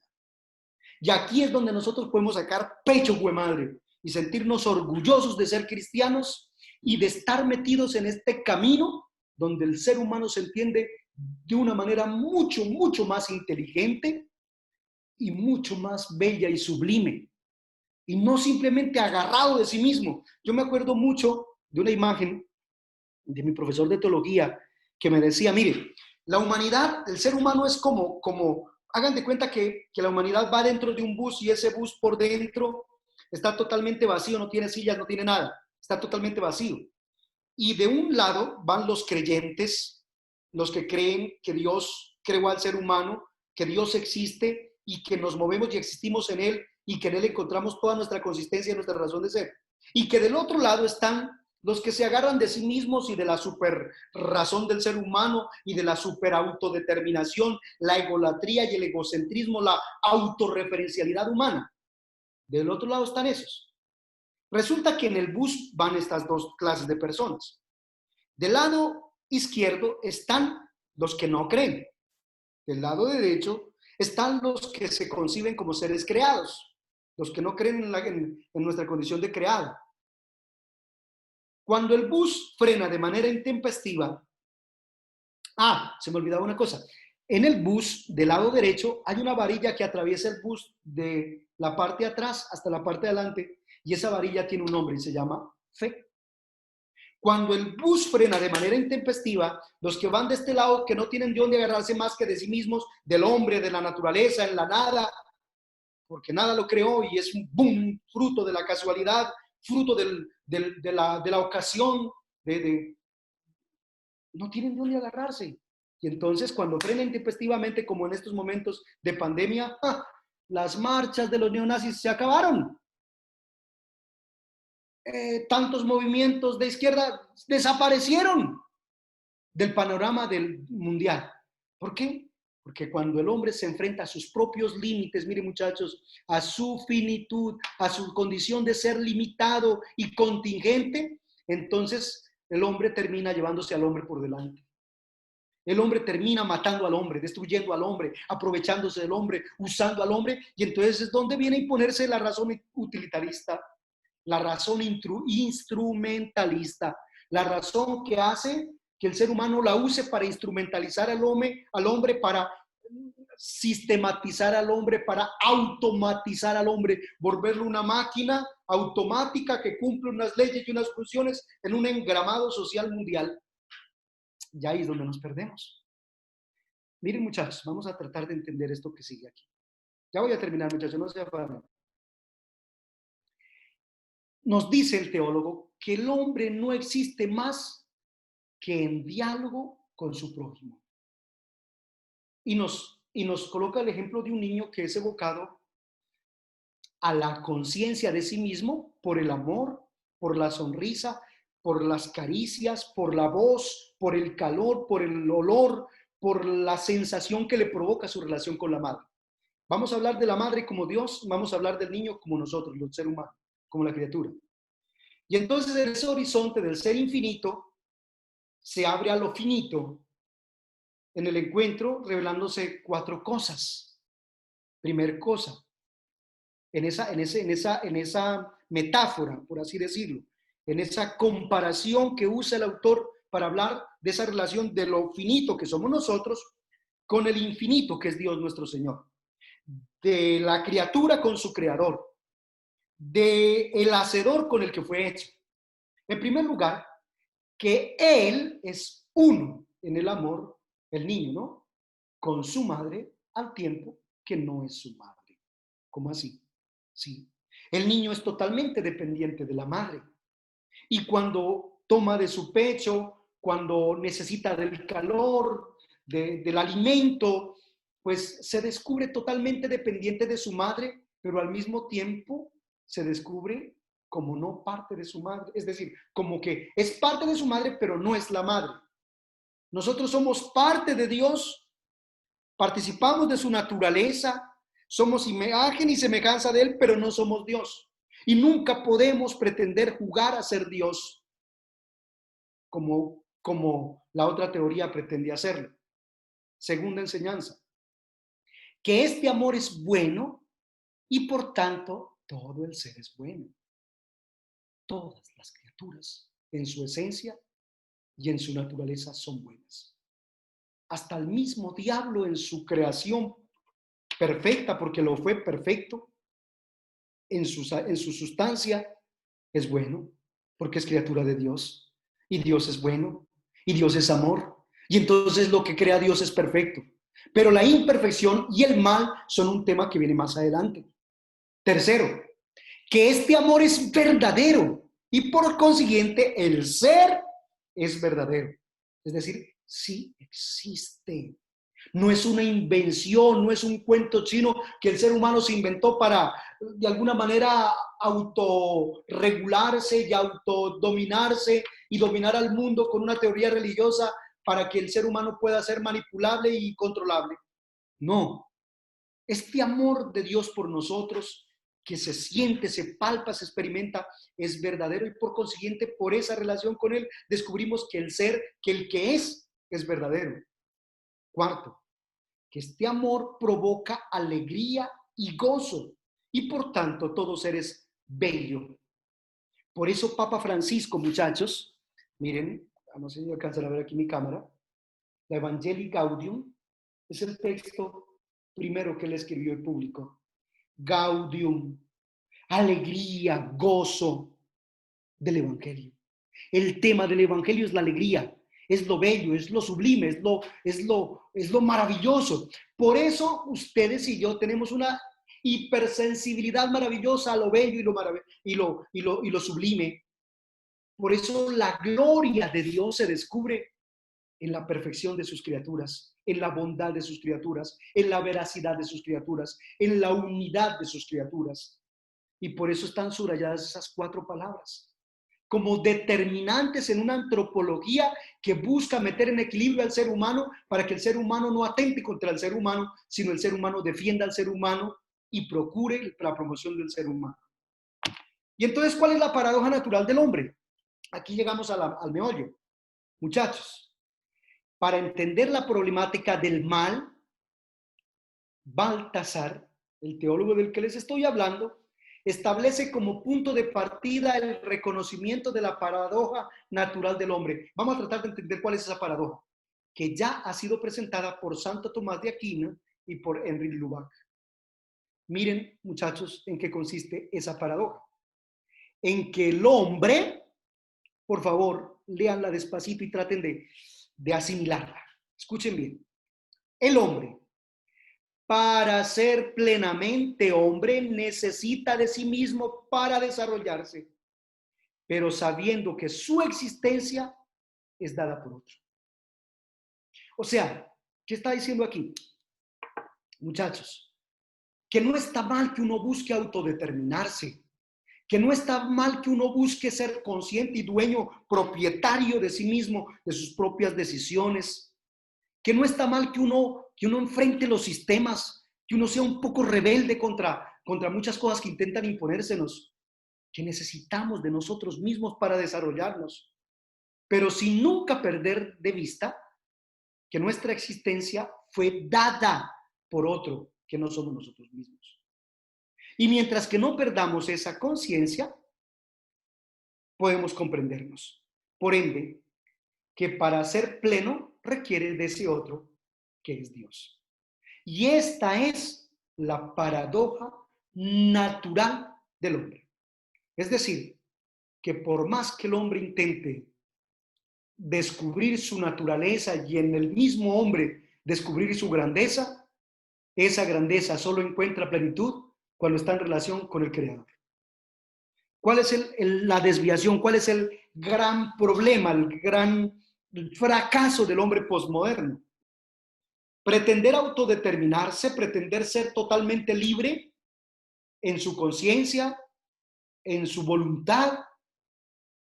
Y aquí es donde nosotros podemos sacar pecho, madre, y sentirnos orgullosos de ser cristianos y de estar metidos en este camino donde el ser humano se entiende de una manera mucho, mucho más inteligente y mucho más bella y sublime. Y no simplemente agarrado de sí mismo. Yo me acuerdo mucho de una imagen de mi profesor de teología que me decía, mire, la humanidad, el ser humano es como hagan de cuenta que la humanidad va dentro de un bus y ese bus por dentro está totalmente vacío, no tiene sillas, no tiene nada, está totalmente vacío. Y de un lado van los creyentes, los que creen que Dios creó al ser humano, que Dios existe y que nos movemos y existimos en Él y que en Él encontramos toda nuestra consistencia y nuestra razón de ser. Y que del otro lado están los que se agarran de sí mismos y de la super razón del ser humano y de la super autodeterminación, la egolatría y el egocentrismo, la autorreferencialidad humana. Del otro lado están esos. Resulta que en el bus van estas dos clases de personas. Del lado izquierdo están los que no creen. Del lado derecho están los que se conciben como seres creados, los que no creen en nuestra condición de creado. Cuando el bus frena de manera intempestiva, se me olvidaba una cosa. En el bus, del lado derecho, hay una varilla que atraviesa el bus de la parte de atrás hasta la parte de adelante, y esa varilla tiene un nombre y se llama fe. Cuando el bus frena de manera intempestiva, los que van de este lado, que no tienen de dónde agarrarse más que de sí mismos, del hombre, de la naturaleza, en la nada, porque nada lo creó y es un boom, fruto de la casualidad, fruto de la ocasión, no tienen de dónde agarrarse. Y entonces cuando frena intempestivamente, como en estos momentos de pandemia, las marchas de los neonazis se acabaron. Tantos movimientos de izquierda desaparecieron del panorama del mundial. ¿Por qué? Porque cuando el hombre se enfrenta a sus propios límites, miren muchachos, a su finitud, a su condición de ser limitado y contingente, entonces el hombre termina llevándose al hombre por delante. El hombre termina matando al hombre, destruyendo al hombre, aprovechándose del hombre, usando al hombre, y entonces es donde viene a imponerse la razón utilitarista, la razón instrumentalista, la razón que hace que el ser humano la use para instrumentalizar al hombre, para sistematizar al hombre, para automatizar al hombre, volverlo una máquina automática que cumple unas leyes y unas funciones en un engramado social mundial. Y ahí es donde nos perdemos. Miren, muchachos, vamos a tratar de entender esto que sigue aquí. Ya voy a terminar, muchachos, no se afanen. Nos dice el teólogo que el hombre no existe más que en diálogo con su prójimo. Y nos coloca el ejemplo de un niño que es evocado a la conciencia de sí mismo por el amor, por la sonrisa, por las caricias, por la voz, por el calor, por el olor, por la sensación que le provoca su relación con la madre. Vamos a hablar de la madre como Dios, vamos a hablar del niño como nosotros, el ser humano, como la criatura. Y entonces ese horizonte del ser infinito se abre a lo finito en el encuentro, revelándose 4 cosas. Primer cosa, en esa metáfora, por así decirlo, en esa comparación que usa el autor para hablar de esa relación de lo finito que somos nosotros con el infinito que es Dios nuestro Señor, de la criatura con su creador, de el hacedor con el que fue hecho. En primer lugar, que Él es uno en el amor, el niño, ¿no? Con su madre al tiempo que no es su madre. ¿Cómo así? Sí. El niño es totalmente dependiente de la madre. Y cuando toma de su pecho, cuando necesita del calor, del alimento, pues se descubre totalmente dependiente de su madre, pero al mismo tiempo se descubre como no parte de su madre. Es decir, como que es parte de su madre, pero no es la madre. Nosotros somos parte de Dios, participamos de su naturaleza, somos imagen y semejanza de Él, pero no somos Dios. Y nunca podemos pretender jugar a ser Dios como la otra teoría pretende hacerlo. Segunda enseñanza, que este amor es bueno y por tanto todo el ser es bueno. Todas las criaturas en su esencia y en su naturaleza son buenas. Hasta el mismo diablo en su creación perfecta, porque lo fue perfecto, en su sustancia es bueno, porque es criatura de Dios, y Dios es bueno, y Dios es amor, y entonces lo que crea Dios es perfecto. Pero la imperfección y el mal son un tema que viene más adelante. Tercero, que este amor es verdadero, y por consiguiente el ser es verdadero. Es decir, sí existe. No es una invención, no es un cuento chino que el ser humano se inventó para, de alguna manera, autorregularse y autodominarse y dominar al mundo con una teoría religiosa para que el ser humano pueda ser manipulable y controlable. No. Este amor de Dios por nosotros, que se siente, se palpa, se experimenta, es verdadero y por consiguiente, por esa relación con Él, descubrimos que el ser, que el que es verdadero. Cuarto, que este amor provoca alegría y gozo y por tanto todo ser es bello. Por eso Papa Francisco, muchachos, miren, no sé si alcanzan a ver aquí mi cámara, la Evangelii Gaudium es el texto primero que él escribió en público. Gaudium, alegría, gozo del Evangelio. El tema del Evangelio es la alegría, es lo bello, es lo sublime, es lo maravilloso. Por eso ustedes y yo tenemos una hipersensibilidad maravillosa a lo bello y lo sublime. Por eso la gloria de Dios se descubre en la perfección de sus criaturas, en la bondad de sus criaturas, en la veracidad de sus criaturas, en la unidad de sus criaturas. Y por eso están subrayadas esas 4 palabras. como determinantes en una antropología que busca meter en equilibrio al ser humano para que el ser humano no atente contra el ser humano, sino el ser humano defienda al ser humano y procure la promoción del ser humano. Y entonces, ¿cuál es la paradoja natural del hombre? Aquí llegamos al meollo. Muchachos, para entender la problemática del mal, Baltasar, el teólogo del que les estoy hablando, establece como punto de partida el reconocimiento de la paradoja natural del hombre. Vamos a tratar de entender cuál es esa paradoja, que ya ha sido presentada por Santo Tomás de Aquino y por Henri Lubac. Miren, muchachos, en qué consiste esa paradoja. En que el hombre, por favor, léanla despacito y traten de asimilarla. Escuchen bien. El hombre, para ser plenamente hombre, necesita de sí mismo para desarrollarse, pero sabiendo que su existencia es dada por otro. O sea, ¿qué está diciendo aquí? Muchachos, que no está mal que uno busque autodeterminarse, que no está mal que uno busque ser consciente y dueño, propietario de sí mismo, de sus propias decisiones, que no está mal que uno enfrente los sistemas, que uno sea un poco rebelde contra muchas cosas que intentan imponérsenos, que necesitamos de nosotros mismos para desarrollarnos, pero sin nunca perder de vista que nuestra existencia fue dada por otro, que no somos nosotros mismos. Y mientras que no perdamos esa conciencia, podemos comprendernos. Por ende, que para ser pleno requiere de ese otro que es Dios. Y esta es la paradoja natural del hombre. Es decir, que por más que el hombre intente descubrir su naturaleza y en el mismo hombre descubrir su grandeza, esa grandeza solo encuentra plenitud cuando está en relación con el Creador. ¿Cuál es la desviación? ¿Cuál es el gran problema, el gran fracaso del hombre posmoderno? Pretender autodeterminarse, pretender ser totalmente libre en su conciencia, en su voluntad,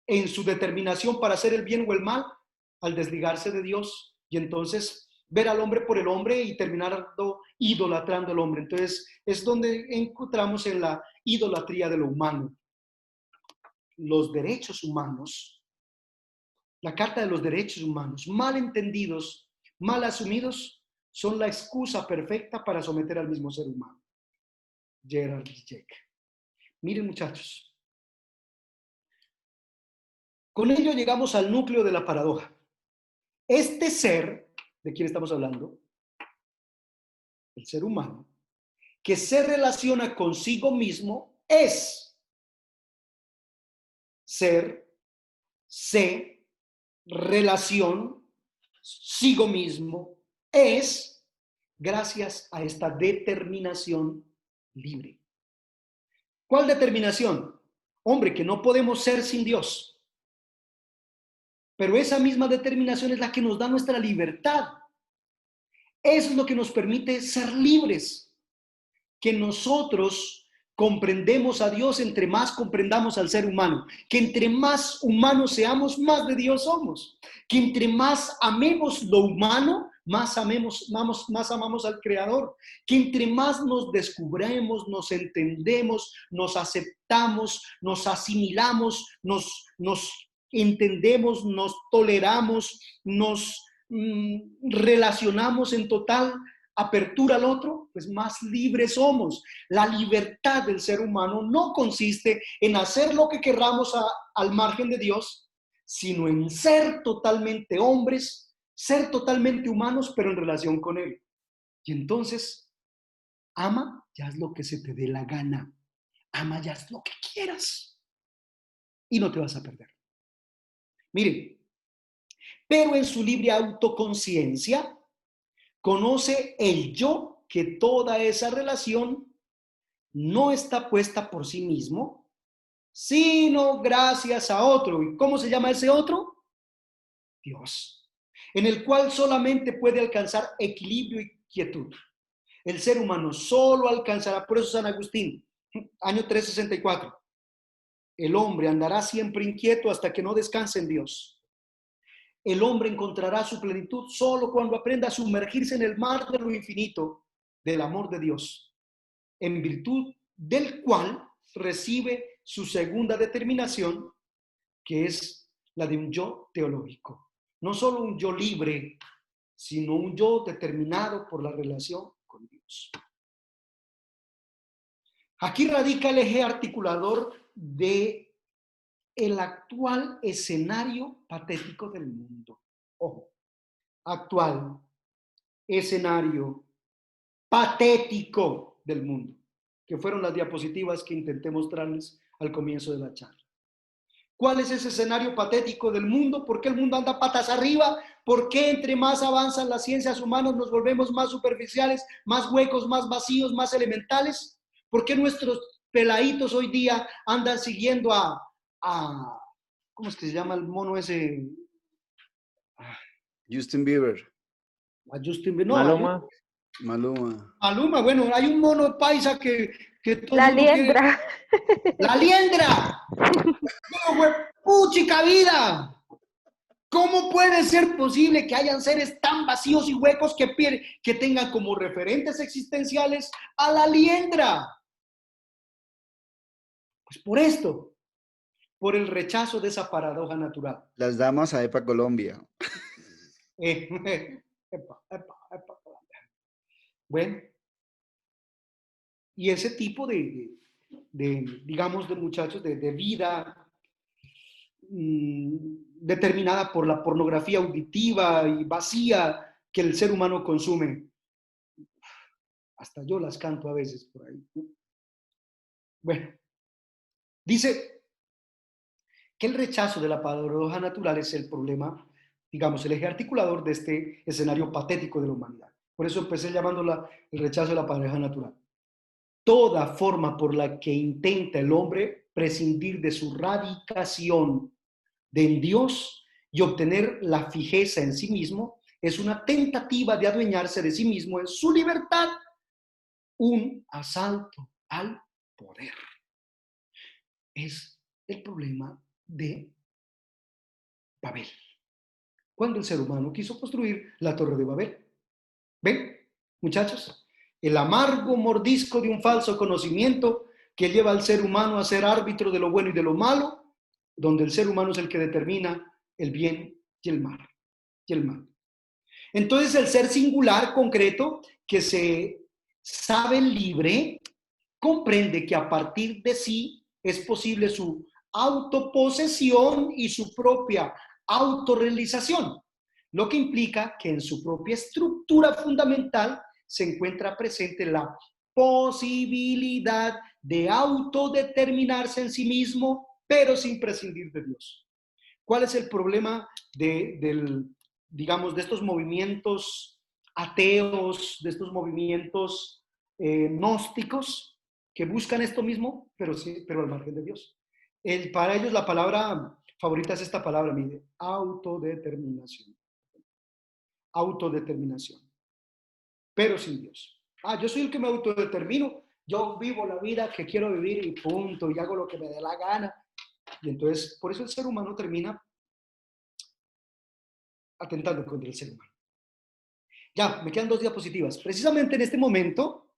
en su determinación para hacer el bien o el mal, al desligarse de Dios y entonces ver al hombre por el hombre y terminar idolatrando al hombre. Entonces es donde encontramos en la idolatría de lo humano. Los derechos humanos, la Carta de los Derechos Humanos, mal entendidos, mal asumidos, son la excusa perfecta para someter al mismo ser humano. Gerard Jack. Miren, muchachos, con ello llegamos al núcleo de la paradoja. Este ser, ¿de quién estamos hablando? El ser humano, que se relaciona consigo mismo, es ser, relación, sigo mismo, es gracias a esta determinación libre. ¿Cuál determinación? Hombre, que no podemos ser sin Dios. Pero esa misma determinación es la que nos da nuestra libertad. Eso es lo que nos permite ser libres. Que nosotros comprendemos a Dios entre más comprendamos al ser humano. Que entre más humanos seamos, más de Dios somos. Que entre más amemos lo humano, más amamos al Creador. Que entre más nos descubremos, nos entendemos, nos aceptamos, nos asimilamos, nos entendemos, nos toleramos, nos relacionamos en total apertura al otro, pues más libres somos. La libertad del ser humano no consiste en hacer lo que querramos al margen de Dios, sino en ser totalmente hombres, ser totalmente humanos, pero en relación con Él. Y entonces, ama, ya es lo que se te dé la gana. Ama, ya es lo que quieras. Y no te vas a perder. Miren, pero en su libre autoconciencia, conoce el yo que toda esa relación no está puesta por sí mismo, sino gracias a otro. ¿Y cómo se llama ese otro? Dios, en el cual solamente puede alcanzar equilibrio y quietud. El ser humano solo alcanzará, por eso San Agustín, año 364, el hombre andará siempre inquieto hasta que no descanse en Dios. El hombre encontrará su plenitud solo cuando aprenda a sumergirse en el mar de lo infinito del amor de Dios, en virtud del cual recibe su segunda determinación, que es la de un yo teológico. No solo un yo libre, sino un yo determinado por la relación con Dios. Aquí radica el eje articulador de el actual escenario patético del mundo. Ojo, actual escenario patético del mundo, que fueron las diapositivas que intenté mostrarles al comienzo de la charla. ¿Cuál es ese escenario patético del mundo? ¿Por qué el mundo anda patas arriba? ¿Por qué entre más avanzan las ciencias humanas nos volvemos más superficiales, más huecos, más vacíos, más elementales? ¿Por qué nuestros peladitos hoy día andan siguiendo a ¿cómo es que se llama el mono ese? Justin Bieber. A Justin Bieber. No, Maluma. Maluma, bueno, hay un mono paisa que todo La el mundo liendra. quiere. ¡La liendra! ¡No, puchica vida! ¿Cómo puede ser posible que hayan seres tan vacíos y huecos que tengan como referentes existenciales a la liendra? Pues por esto, por el rechazo de esa paradoja natural. Las damas a EPA Colombia. Bueno, y ese tipo digamos, de muchachos, de vida determinada por la pornografía auditiva y vacía que el ser humano consume. Hasta yo las canto a veces por ahí. Bueno, dice que el rechazo de la paradoja natural es el problema, digamos, el eje articulador de este escenario patético de la humanidad. Por eso empecé llamándola el rechazo de la paradoja natural. Toda forma por la que intenta el hombre prescindir de su radicación en Dios y obtener la fijeza en sí mismo es una tentativa de adueñarse de sí mismo en su libertad, un asalto al poder. Es el problema de Babel. Cuando el ser humano quiso construir la Torre de Babel. ¿Ven, muchachos? El amargo mordisco de un falso conocimiento que lleva al ser humano a ser árbitro de lo bueno y de lo malo, donde el ser humano es el que determina el bien y el mal. Entonces el ser singular, concreto, que se sabe libre, comprende que a partir de sí es posible su autoposesión y su propia autorrealización, lo que implica que en su propia estructura fundamental se encuentra presente la posibilidad de autodeterminarse en sí mismo, pero sin prescindir de Dios. ¿Cuál es el problema digamos, de estos movimientos ateos, de estos movimientos gnósticos que buscan esto mismo, pero al margen de Dios? Para ellos la palabra favorita es esta palabra, mire, autodeterminación. Autodeterminación, pero sin Dios. Yo soy el que me autodetermino, yo vivo la vida que quiero vivir y punto, y hago lo que me dé la gana. Y entonces, por eso el ser humano termina atentando contra el ser humano. Ya, me quedan 2 diapositivas. Precisamente en este momento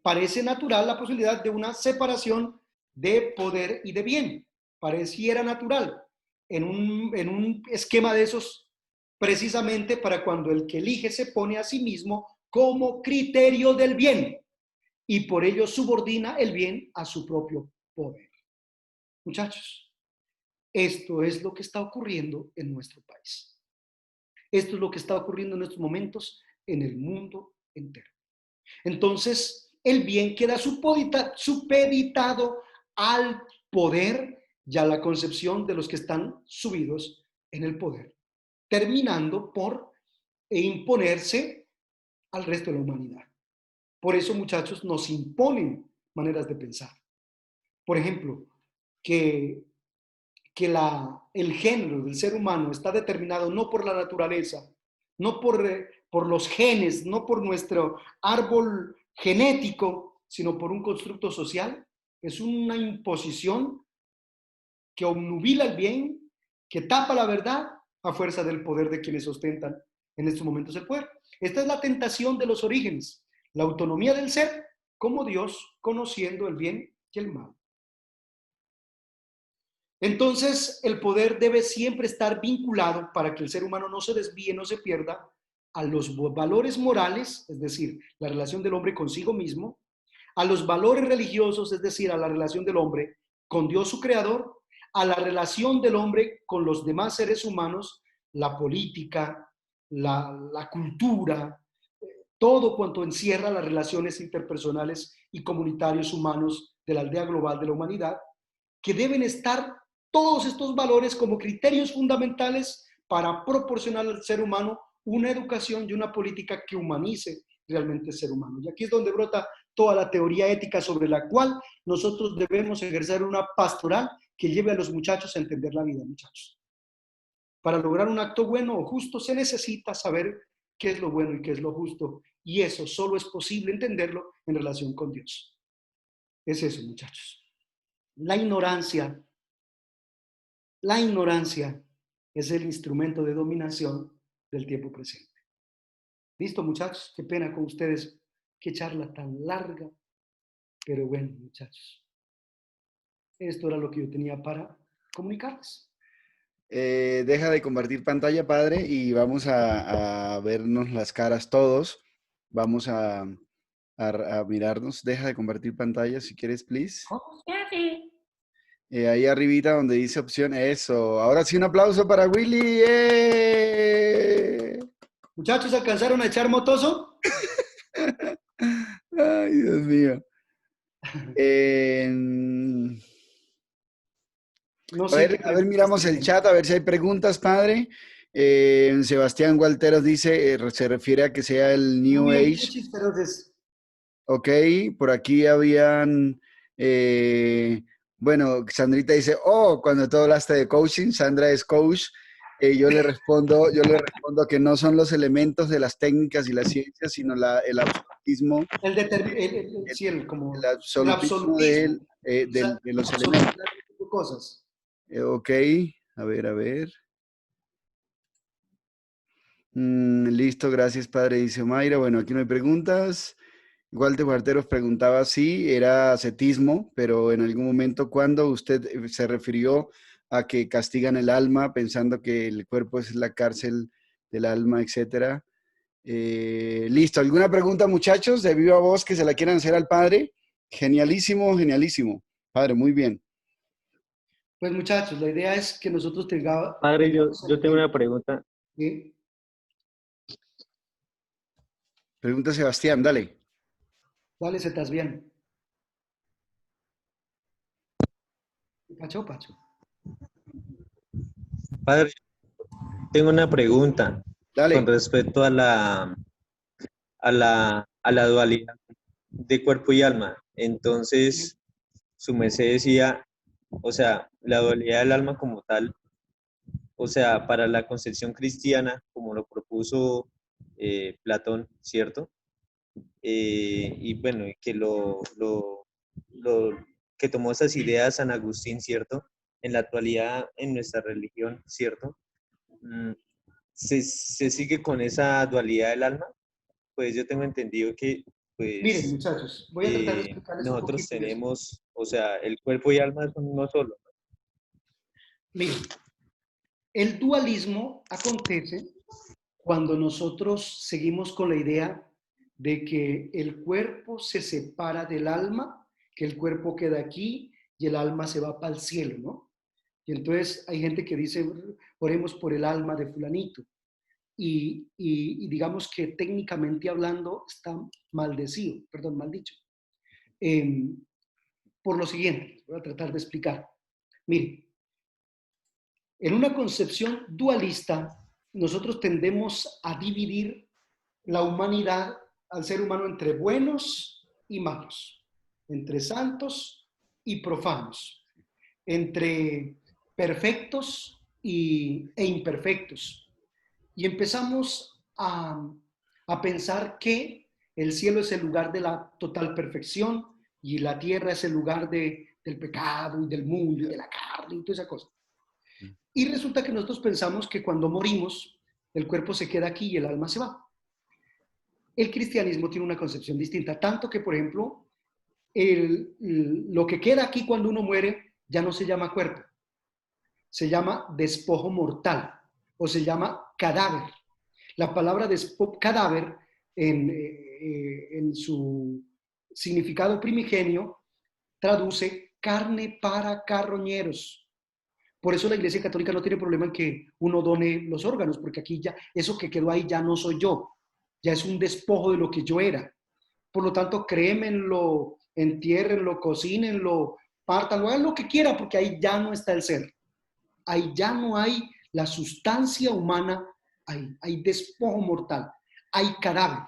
parece natural la posibilidad de una separación de poder y de bien. Pareciera natural en un esquema de esos, precisamente para cuando el que elige se pone a sí mismo como criterio del bien y por ello subordina el bien a su propio poder. Muchachos, esto es lo que está ocurriendo en nuestro país. Esto es lo que está ocurriendo en estos momentos en el mundo entero. Entonces, el bien queda supeditado al poder y a la concepción de los que están subidos en el poder, terminando por imponerse al resto de la humanidad. Por eso, muchachos, nos imponen maneras de pensar. Por ejemplo, que el género del ser humano está determinado no por la naturaleza, no por los genes, no por nuestro árbol genético, sino por un constructo social, Es una imposición que obnubila el bien, que tapa la verdad a fuerza del poder de quienes ostentan en estos momentos el poder. Esta es la tentación de los orígenes, la autonomía del ser como Dios, conociendo el bien y el mal. Entonces, el poder debe siempre estar vinculado para que el ser humano no se desvíe, no se pierda, a los valores morales, es decir, la relación del hombre consigo mismo, a los valores religiosos, es decir, a la relación del hombre con Dios su creador, a la relación del hombre con los demás seres humanos, la política, la cultura, todo cuanto encierra las relaciones interpersonales y comunitarios humanos de la aldea global de la humanidad, que deben estar todos estos valores como criterios fundamentales para proporcionar al ser humano una educación y una política que humanice realmente el ser humano. Y aquí es donde brota toda la teoría ética sobre la cual nosotros debemos ejercer una pastoral que lleve a los muchachos a entender la vida, muchachos. Para lograr un acto bueno o justo se necesita saber qué es lo bueno y qué es lo justo. Y eso solo es posible entenderlo en relación con Dios. Es eso, muchachos. La ignorancia es el instrumento de dominación del tiempo presente. Listo, muchachos, qué pena con ustedes, qué charla tan larga, pero bueno, muchachos, esto era lo que yo tenía para comunicarles. Deja de compartir pantalla, padre, y vamos a vernos las caras todos. Vamos a mirarnos. Deja de compartir pantalla si quieres, please. Ahí arribita donde dice opción, eso. Ahora sí, un aplauso para Willy. Muchachos, ¿alcanzaron a echar motoso? Ay, Dios mío. No sé a ver, miramos el chat, a ver si hay preguntas, padre. Sebastián Gualteros dice, se refiere a que sea el New Age. Ok, por aquí habían, bueno, Sandrita dice, oh, cuando tú hablaste de coaching, Sandra es coach. Yo le respondo que no son los elementos de las técnicas y las ciencias, sino el absolutismo. El absolutismo de los elementos. Cosas. Ok, a ver. Listo, gracias, padre, dice Mayra. Bueno, aquí no hay preguntas. Walter Guarteros preguntaba si era ascetismo, pero en algún momento, ¿cuándo usted se refirió a que castigan el alma pensando que el cuerpo es la cárcel del alma, etcétera? Listo, ¿alguna pregunta, muchachos, de viva voz que se la quieran hacer al padre? Genialísimo, genialísimo. Padre, muy bien. Pues muchachos, la idea es que nosotros tengamos... Padre, yo tengo una pregunta. ¿Sí? Pregunta Sebastián, dale. Dale, se estás bien. Pacho. Padre, tengo una pregunta. Dale. Con respecto a la dualidad de cuerpo y alma. Entonces, su merced decía, o sea, la dualidad del alma como tal, o sea, para la concepción cristiana, como lo propuso Platón, ¿cierto? Y bueno, que que tomó esas ideas San Agustín, ¿cierto? En la actualidad, en nuestra religión, ¿cierto? ¿Se sigue con esa dualidad del alma? Pues yo tengo entendido que, pues, miren, muchachos, voy a tratar de explicarles un nosotros poquito tenemos, o sea, el cuerpo y alma son uno solo. Miren, el dualismo acontece cuando nosotros seguimos con la idea de que el cuerpo se separa del alma, que el cuerpo queda aquí y el alma se va para el cielo, ¿no? Y entonces hay gente que dice, oremos por el alma de fulanito. Y digamos que técnicamente hablando está mal dicho. Por lo siguiente, voy a tratar de explicar. Miren, en una concepción dualista, nosotros tendemos a dividir la humanidad al ser humano entre buenos y malos, entre santos y profanos, entre perfectos e imperfectos. Y empezamos a pensar que el cielo es el lugar de la total perfección y la tierra es el lugar del pecado y del mundo y de la carne y toda esa cosa. Y resulta que nosotros pensamos que cuando morimos, el cuerpo se queda aquí y el alma se va. El cristianismo tiene una concepción distinta, tanto que, por ejemplo, lo que queda aquí cuando uno muere ya no se llama cuerpo, se llama despojo mortal o se llama cadáver. La palabra cadáver en su significado primigenio traduce carne para carroñeros. Por eso la Iglesia Católica no tiene problema en que uno done los órganos, porque aquí ya, eso que quedó ahí ya no soy yo, ya es un despojo de lo que yo era. Por lo tanto, crémenlo, entiérrenlo, cocínenlo, pártanlo, hagan lo que quiera, porque ahí ya no está el ser. Ahí ya no hay la sustancia humana, hay despojo mortal, hay cadáver.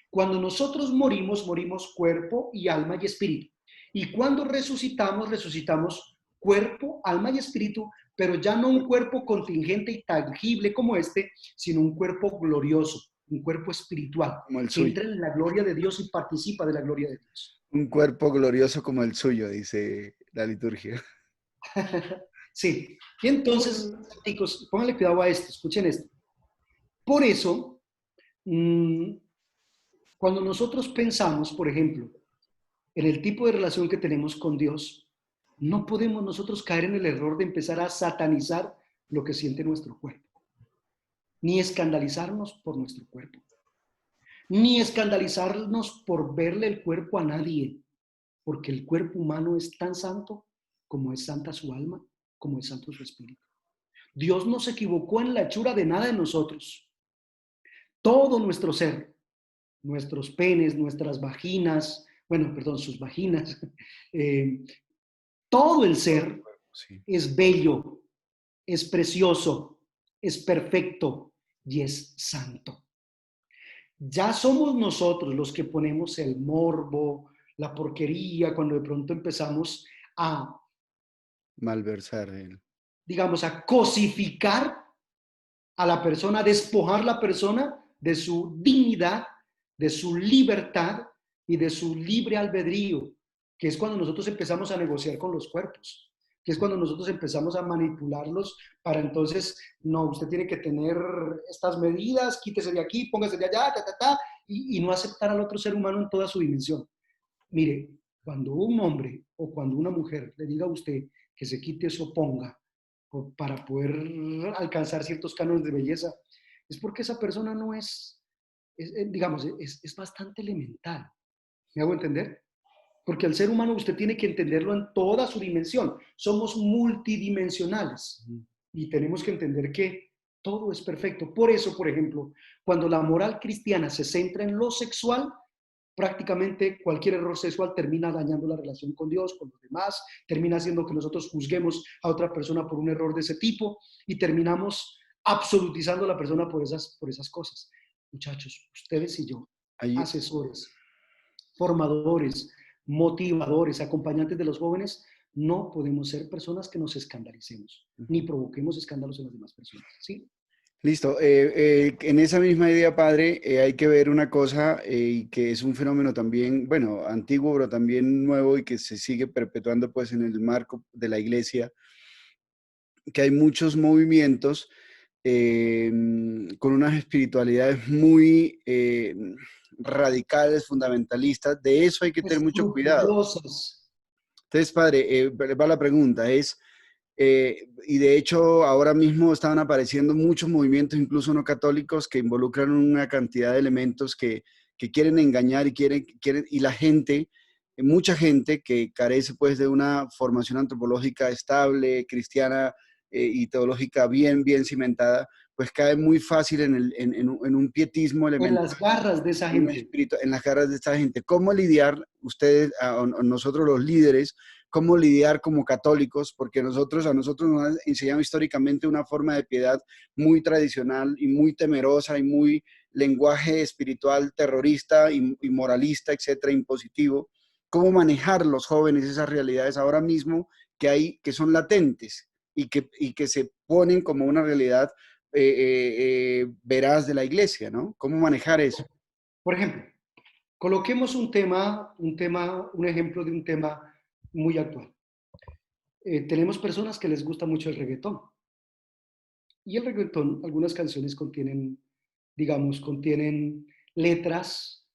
Cuando nosotros morimos, morimos cuerpo y alma y espíritu. Y cuando resucitamos, resucitamos cuerpo, alma y espíritu, pero ya no un cuerpo contingente y tangible como este, sino un cuerpo glorioso, un cuerpo espiritual, Como el que suyo. entra en la gloria de Dios y participa de la gloria de Dios. Un cuerpo glorioso como el suyo, dice la liturgia. Sí. Y entonces, chicos, pónganle cuidado a esto, escuchen esto. Por eso, cuando nosotros pensamos, por ejemplo, en el tipo de relación que tenemos con Dios, no podemos nosotros caer en el error de empezar a satanizar lo que siente nuestro cuerpo, ni escandalizarnos por nuestro cuerpo, ni escandalizarnos por verle el cuerpo a nadie, porque el cuerpo humano es tan santo como es santa su alma, como es santo su espíritu. Dios no se equivocó en la hechura de nada de nosotros. Todo nuestro ser, nuestros penes, nuestras vaginas, bueno, perdón, sus vaginas, todo el ser Sí. es bello, es precioso, es perfecto y es santo. Ya somos nosotros los que ponemos el morbo, la porquería, cuando de pronto empezamos a, Malversar él. digamos, a cosificar a la persona, a despojar a la persona de su dignidad, de su libertad y de su libre albedrío, que es cuando nosotros empezamos a negociar con los cuerpos, que es cuando nosotros empezamos a manipularlos para entonces, no, usted tiene que tener estas medidas, quítese de aquí, póngase de allá, y no aceptar al otro ser humano en toda su dimensión. Mire, cuando un hombre o cuando una mujer le diga a usted que se quite o se oponga para poder alcanzar ciertos cánones de belleza, es porque esa persona no digamos, es bastante elemental. ¿Me hago entender? Porque al ser humano usted tiene que entenderlo en toda su dimensión. Somos multidimensionales y tenemos que entender que todo es perfecto. Por eso, por ejemplo, cuando la moral cristiana se centra en lo sexual, prácticamente cualquier error sexual termina dañando la relación con Dios, con los demás, termina haciendo que nosotros juzguemos a otra persona por un error de ese tipo y terminamos absolutizando a la persona por esas cosas. Muchachos, ustedes y yo, Ahí, asesores, formadores, motivadores, acompañantes de los jóvenes, no podemos ser personas que nos escandalicemos, ni provoquemos escándalos en las demás personas, ¿sí? listo. En esa misma idea, padre, hay que ver una cosa que es un fenómeno también, bueno, antiguo, pero también nuevo y que se sigue perpetuando pues en el marco de la iglesia, que hay muchos movimientos con unas espiritualidades muy radicales, fundamentalistas. De eso hay que tener mucho cuidado. Escrupulosas. Entonces, padre, va la pregunta, y de hecho ahora mismo están apareciendo muchos movimientos, incluso no católicos, que involucran una cantidad de elementos que quieren engañar y quieren, y la gente, mucha gente que carece pues de una formación antropológica estable, cristiana y teológica bien cimentada, pues cae muy fácil en un pietismo En elemental, las garras de esa gente. en las caras de esta gente. ¿Cómo lidiar ustedes, nosotros los líderes, cómo lidiar como católicos? Porque a nosotros nos han enseñado históricamente una forma de piedad muy tradicional y muy temerosa y muy lenguaje espiritual terrorista y moralista, etcétera, impositivo. ¿Cómo manejar los jóvenes esas realidades ahora mismo que son latentes y que se ponen como una realidad veraz de la iglesia, ¿no? ¿Cómo manejar eso? Por ejemplo, Coloquemos un ejemplo de un tema muy actual. Tenemos personas que les gusta mucho el reggaetón. Y el reggaetón, algunas canciones contienen, digamos, contienen letras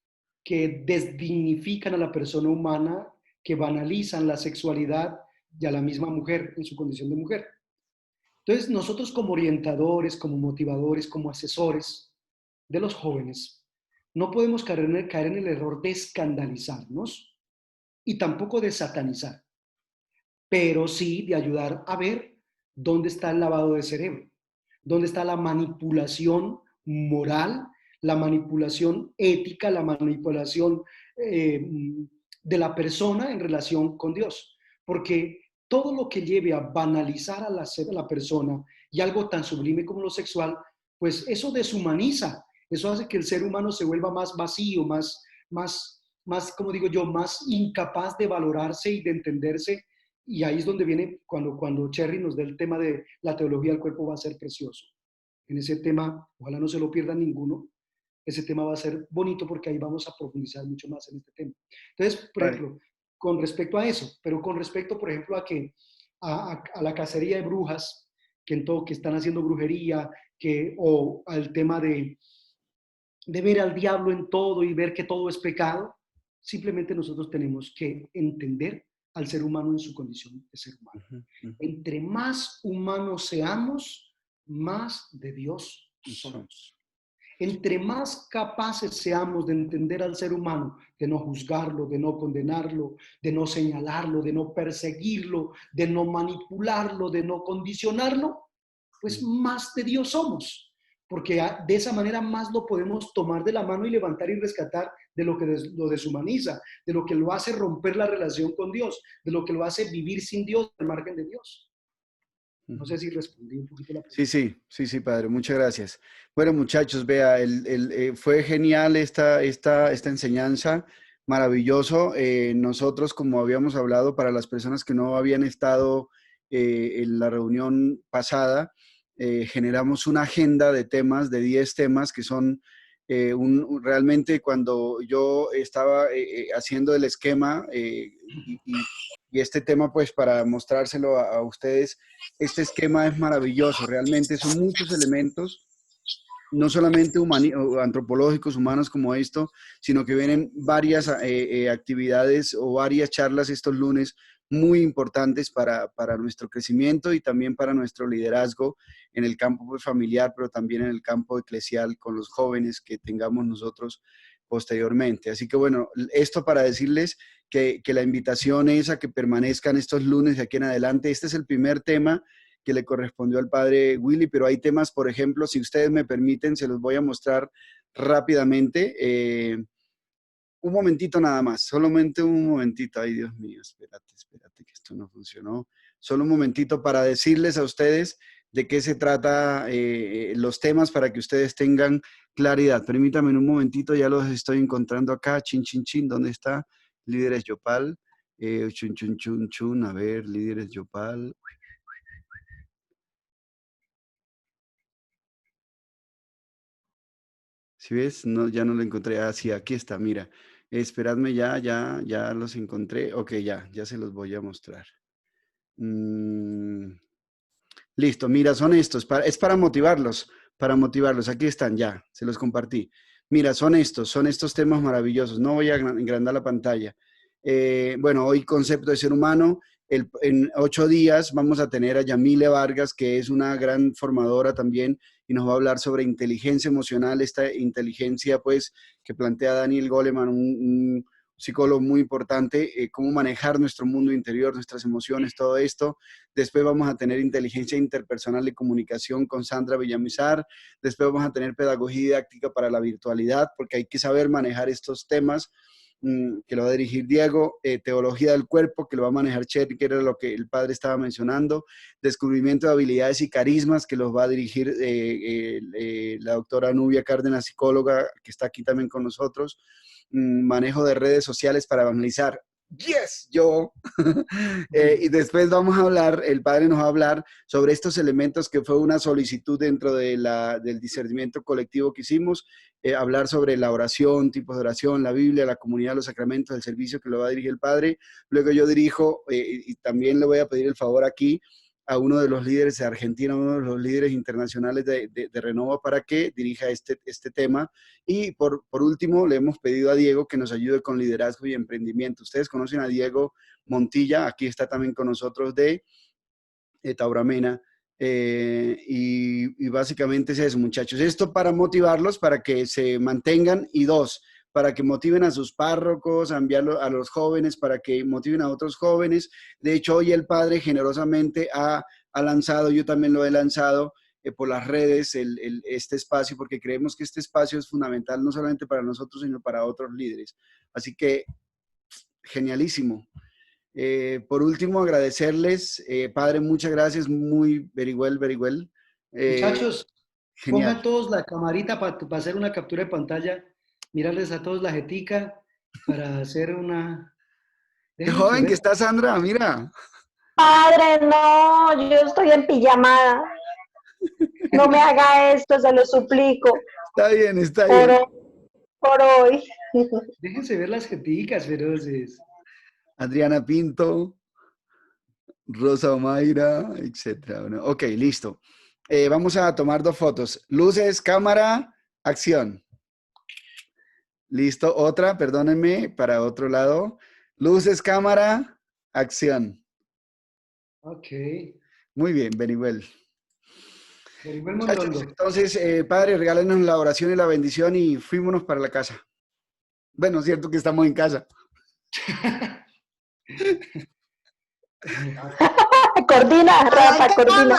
que desdignifican a la persona humana, que banalizan la sexualidad y a la misma mujer en su condición de mujer. Entonces, nosotros como orientadores, como motivadores, como asesores de los jóvenes, no podemos caer en el error de escandalizarnos y tampoco de satanizar, pero sí de ayudar a ver dónde está el lavado de cerebro, dónde está la manipulación moral, la manipulación ética, la manipulación de la persona en relación con Dios. Porque todo lo que lleve a banalizar a la persona y algo tan sublime como lo sexual, pues eso deshumaniza, eso hace que el ser humano se vuelva más vacío, como digo yo, más incapaz de valorarse y de entenderse. Y ahí es donde viene, cuando Cherry nos dé el tema de la teología del cuerpo, va a ser precioso. En ese tema, ojalá no se lo pierdan ninguno, ese tema va a ser bonito porque ahí vamos a profundizar mucho más en este tema. Entonces, por ejemplo, con respecto a eso, pero con respecto, por ejemplo, a la cacería de brujas, que están haciendo brujería, o al tema de ver al diablo en todo y ver que todo es pecado, simplemente nosotros tenemos que entender al ser humano en su condición de ser humano. Entre más humanos seamos, más de Dios somos. Entre más capaces seamos de entender al ser humano, de no juzgarlo, de no condenarlo, de no señalarlo, de no perseguirlo, de no manipularlo, de no condicionarlo, pues más de Dios somos. Porque de esa manera más lo podemos tomar de la mano y levantar y rescatar de lo que lo deshumaniza, de lo que lo hace romper la relación con Dios, de lo que lo hace vivir sin Dios, al margen de Dios. No sé si respondí un poquito la pregunta. Sí, padre, muchas gracias. Bueno, muchachos, vea, fue genial esta enseñanza, maravilloso. Nosotros, como habíamos hablado, para las personas que no habían estado en la reunión pasada, generamos una agenda de temas, de 10 temas, que son realmente cuando yo estaba haciendo el esquema y este tema, pues para mostrárselo a ustedes, este esquema es maravilloso, realmente son muchos elementos, no solamente antropológicos, humanos como esto, sino que vienen varias actividades o varias charlas estos lunes muy importantes para nuestro crecimiento y también para nuestro liderazgo en el campo familiar, pero también en el campo eclesial con los jóvenes que tengamos nosotros posteriormente. Así que bueno, esto para decirles que la invitación es a que permanezcan estos lunes de aquí en adelante. Este es el primer tema que le correspondió al padre Willy, pero hay temas, por ejemplo, si ustedes me permiten, se los voy a mostrar rápidamente. Un momentito nada más, solamente un momentito. Ay, Dios mío, espérate, que esto no funcionó. Solo un momentito para decirles a ustedes de qué se trata los temas para que ustedes tengan claridad. Permítanme un momentito, ya los estoy encontrando acá. Chin, chin, chin, ¿dónde está? Líderes Yopal. Chun, chun, chun, chun. A ver, líderes Yopal. ¿Sí ves? No, ya no lo encontré. Ah, sí, aquí está, mira. Esperadme, ya los encontré. Ok, ya se los voy a mostrar. Listo, mira, son estos. Es para motivarlos, Aquí están, ya, se los compartí. Mira, son estos temas maravillosos. No voy a engrandar la pantalla. Bueno, hoy concepto de ser humano. En 8 días vamos a tener a Yamile Vargas, que es una gran formadora también, y nos va a hablar sobre inteligencia emocional, esta inteligencia pues que plantea Daniel Goleman, un psicólogo muy importante, cómo manejar nuestro mundo interior, nuestras emociones, todo esto. Después vamos a tener inteligencia interpersonal y comunicación con Sandra Villamizar. Después vamos a tener pedagogía didáctica para la virtualidad, porque hay que saber manejar estos temas, que lo va a dirigir Diego. Teología del cuerpo, que lo va a manejar Cherry, que era lo que el padre estaba mencionando. Descubrimiento de habilidades y carismas, que los va a dirigir la doctora Nubia Cárdenas, psicóloga, que está aquí también con nosotros. Manejo de redes sociales para evangelizar. yes, yo. Y después vamos a hablar, el padre nos va a hablar sobre estos elementos que fue una solicitud dentro de del discernimiento colectivo que hicimos, hablar sobre la oración, tipos de oración, la Biblia, la comunidad, los sacramentos, el servicio que lo va a dirigir el padre. Luego yo dirijo, y también le voy a pedir el favor aquí a uno de los líderes de Argentina, uno de los líderes internacionales de Renova, para que dirija este tema. Y por último, le hemos pedido a Diego que nos ayude con liderazgo y emprendimiento. Ustedes conocen a Diego Montilla, aquí está también con nosotros de Tauramena. Y básicamente es eso, muchachos. Esto para motivarlos, para que se mantengan, y dos, para que motiven a sus párrocos, a enviarlo a los jóvenes, para que motiven a otros jóvenes. De hecho, hoy el padre generosamente ha lanzado, yo también lo he lanzado por las redes, este espacio, porque creemos que este espacio es fundamental, no solamente para nosotros, sino para otros líderes. Así que, genialísimo. Por último, agradecerles. Padre, muchas gracias, muy very well. Muchachos, genial. pongan todos la camarita para hacer una captura de pantalla, mirarles a todos la jetica para hacer una... Qué joven que está, Sandra, mira. Padre, no, yo estoy en pijamada. No me haga esto, se lo suplico. Está bien. Por hoy. Déjense ver las jeticas feroces. Adriana Pinto, Rosa Omaira, etc. Bueno, ok, listo. Vamos a tomar 2 fotos. Luces, cámara, acción. Listo, otra, perdónenme, para otro lado. Luces, cámara, acción. Ok. Muy bien, very well. Mondongo. Entonces, padre, regálenos la oración y la bendición y fuímonos para la casa. Bueno, es cierto que estamos en casa. Coordina, Rafa, coordina.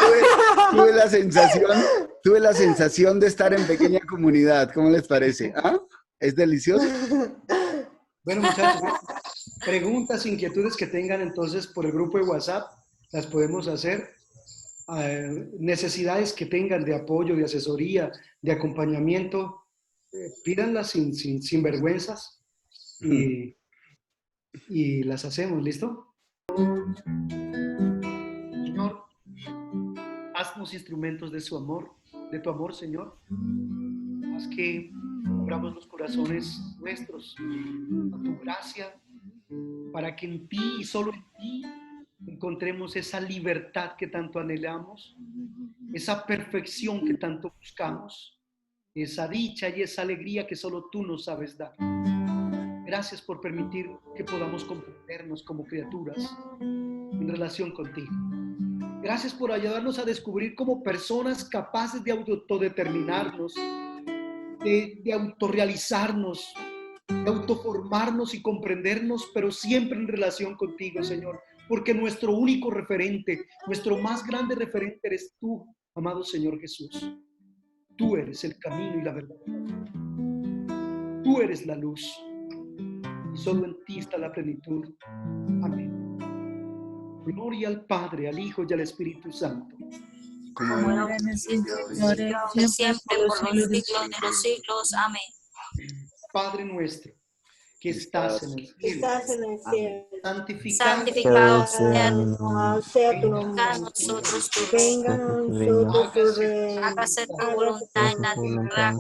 Tuve la sensación de estar en pequeña comunidad. ¿Cómo les parece? ¿Ah? ¿Es delicioso? Bueno, muchachos, preguntas, inquietudes que tengan entonces por el grupo de WhatsApp, las podemos hacer. Necesidades que tengan de apoyo, de asesoría, de acompañamiento, pídanlas sin vergüenzas y las hacemos, ¿listo? Señor, haznos instrumentos de su amor, de tu amor, Señor. Haz que abramos los corazones nuestros a tu gracia, para que en ti y solo en ti encontremos esa libertad que tanto anhelamos, esa perfección que tanto buscamos, esa dicha y esa alegría que solo tú nos sabes dar. Gracias por permitir que podamos comprendernos como criaturas en relación contigo. Gracias por ayudarnos a descubrir como personas capaces de autodeterminarnos, de autorrealizarnos, de autoformarnos y comprendernos, pero siempre en relación contigo, Señor. Porque nuestro único referente, nuestro más grande referente eres tú, amado Señor Jesús. Tú eres el camino y la verdad. Tú eres la luz. Y solo en ti está la plenitud. Amén. Gloria al Padre, al Hijo y al Espíritu Santo. Como era en el siglo, siempre, por los siglos de los siglos. Amén. Padre nuestro, que estás en el cielo, santificado sea tu nombre. a nosotros tu Venga a nosotros tu reino. hágase tu voluntad en la tierra.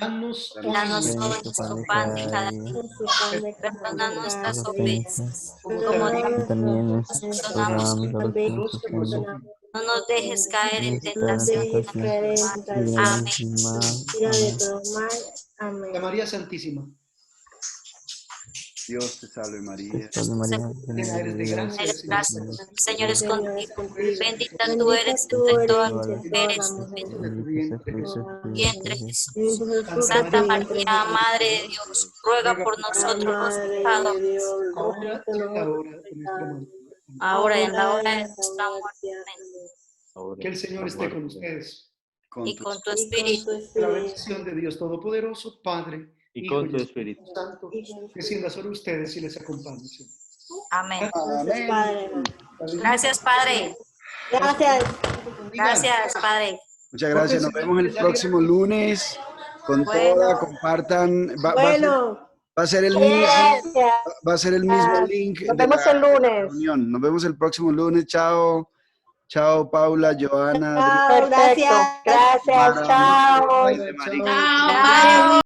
danos Danos hoy nuestro pan de cada día. Perdona nuestras ofensas, como también perdonamos a los que nos ofenden. No nos dejes caer en tentación. Amén. la María Santísima. Dios te salve María. Llena eres de gracia, Eres Señor. gracia, el Señor es contigo. Bendita tú eres entre todas las mujeres. Vientre Jesús. Santa María, Madre de Dios, ruega por nosotros los pecadores, Ahora y en la hora de nuestra muerte. ahora y en la hora de nuestra muerte. Amén. Que el Señor esté con ustedes. Y con tu espíritu. La bendición de Dios Todopoderoso, Padre, Y Hijo con tu espíritu. Santo, descienda sobre ustedes y les acompañe. Amén. Padre. Gracias, Padre. Gracias. Gracias, Padre. Muchas gracias. Nos vemos el próximo lunes. Con Bueno. toda, compartan. Bueno. Va a ser el mismo, Gracias. va a ser el mismo link. Nos vemos el lunes. Reunión. Nos vemos el próximo lunes. Chao. Chao, Paula, Joana. Perfecto. Gracias. Chao. Bye, Mari. Chao.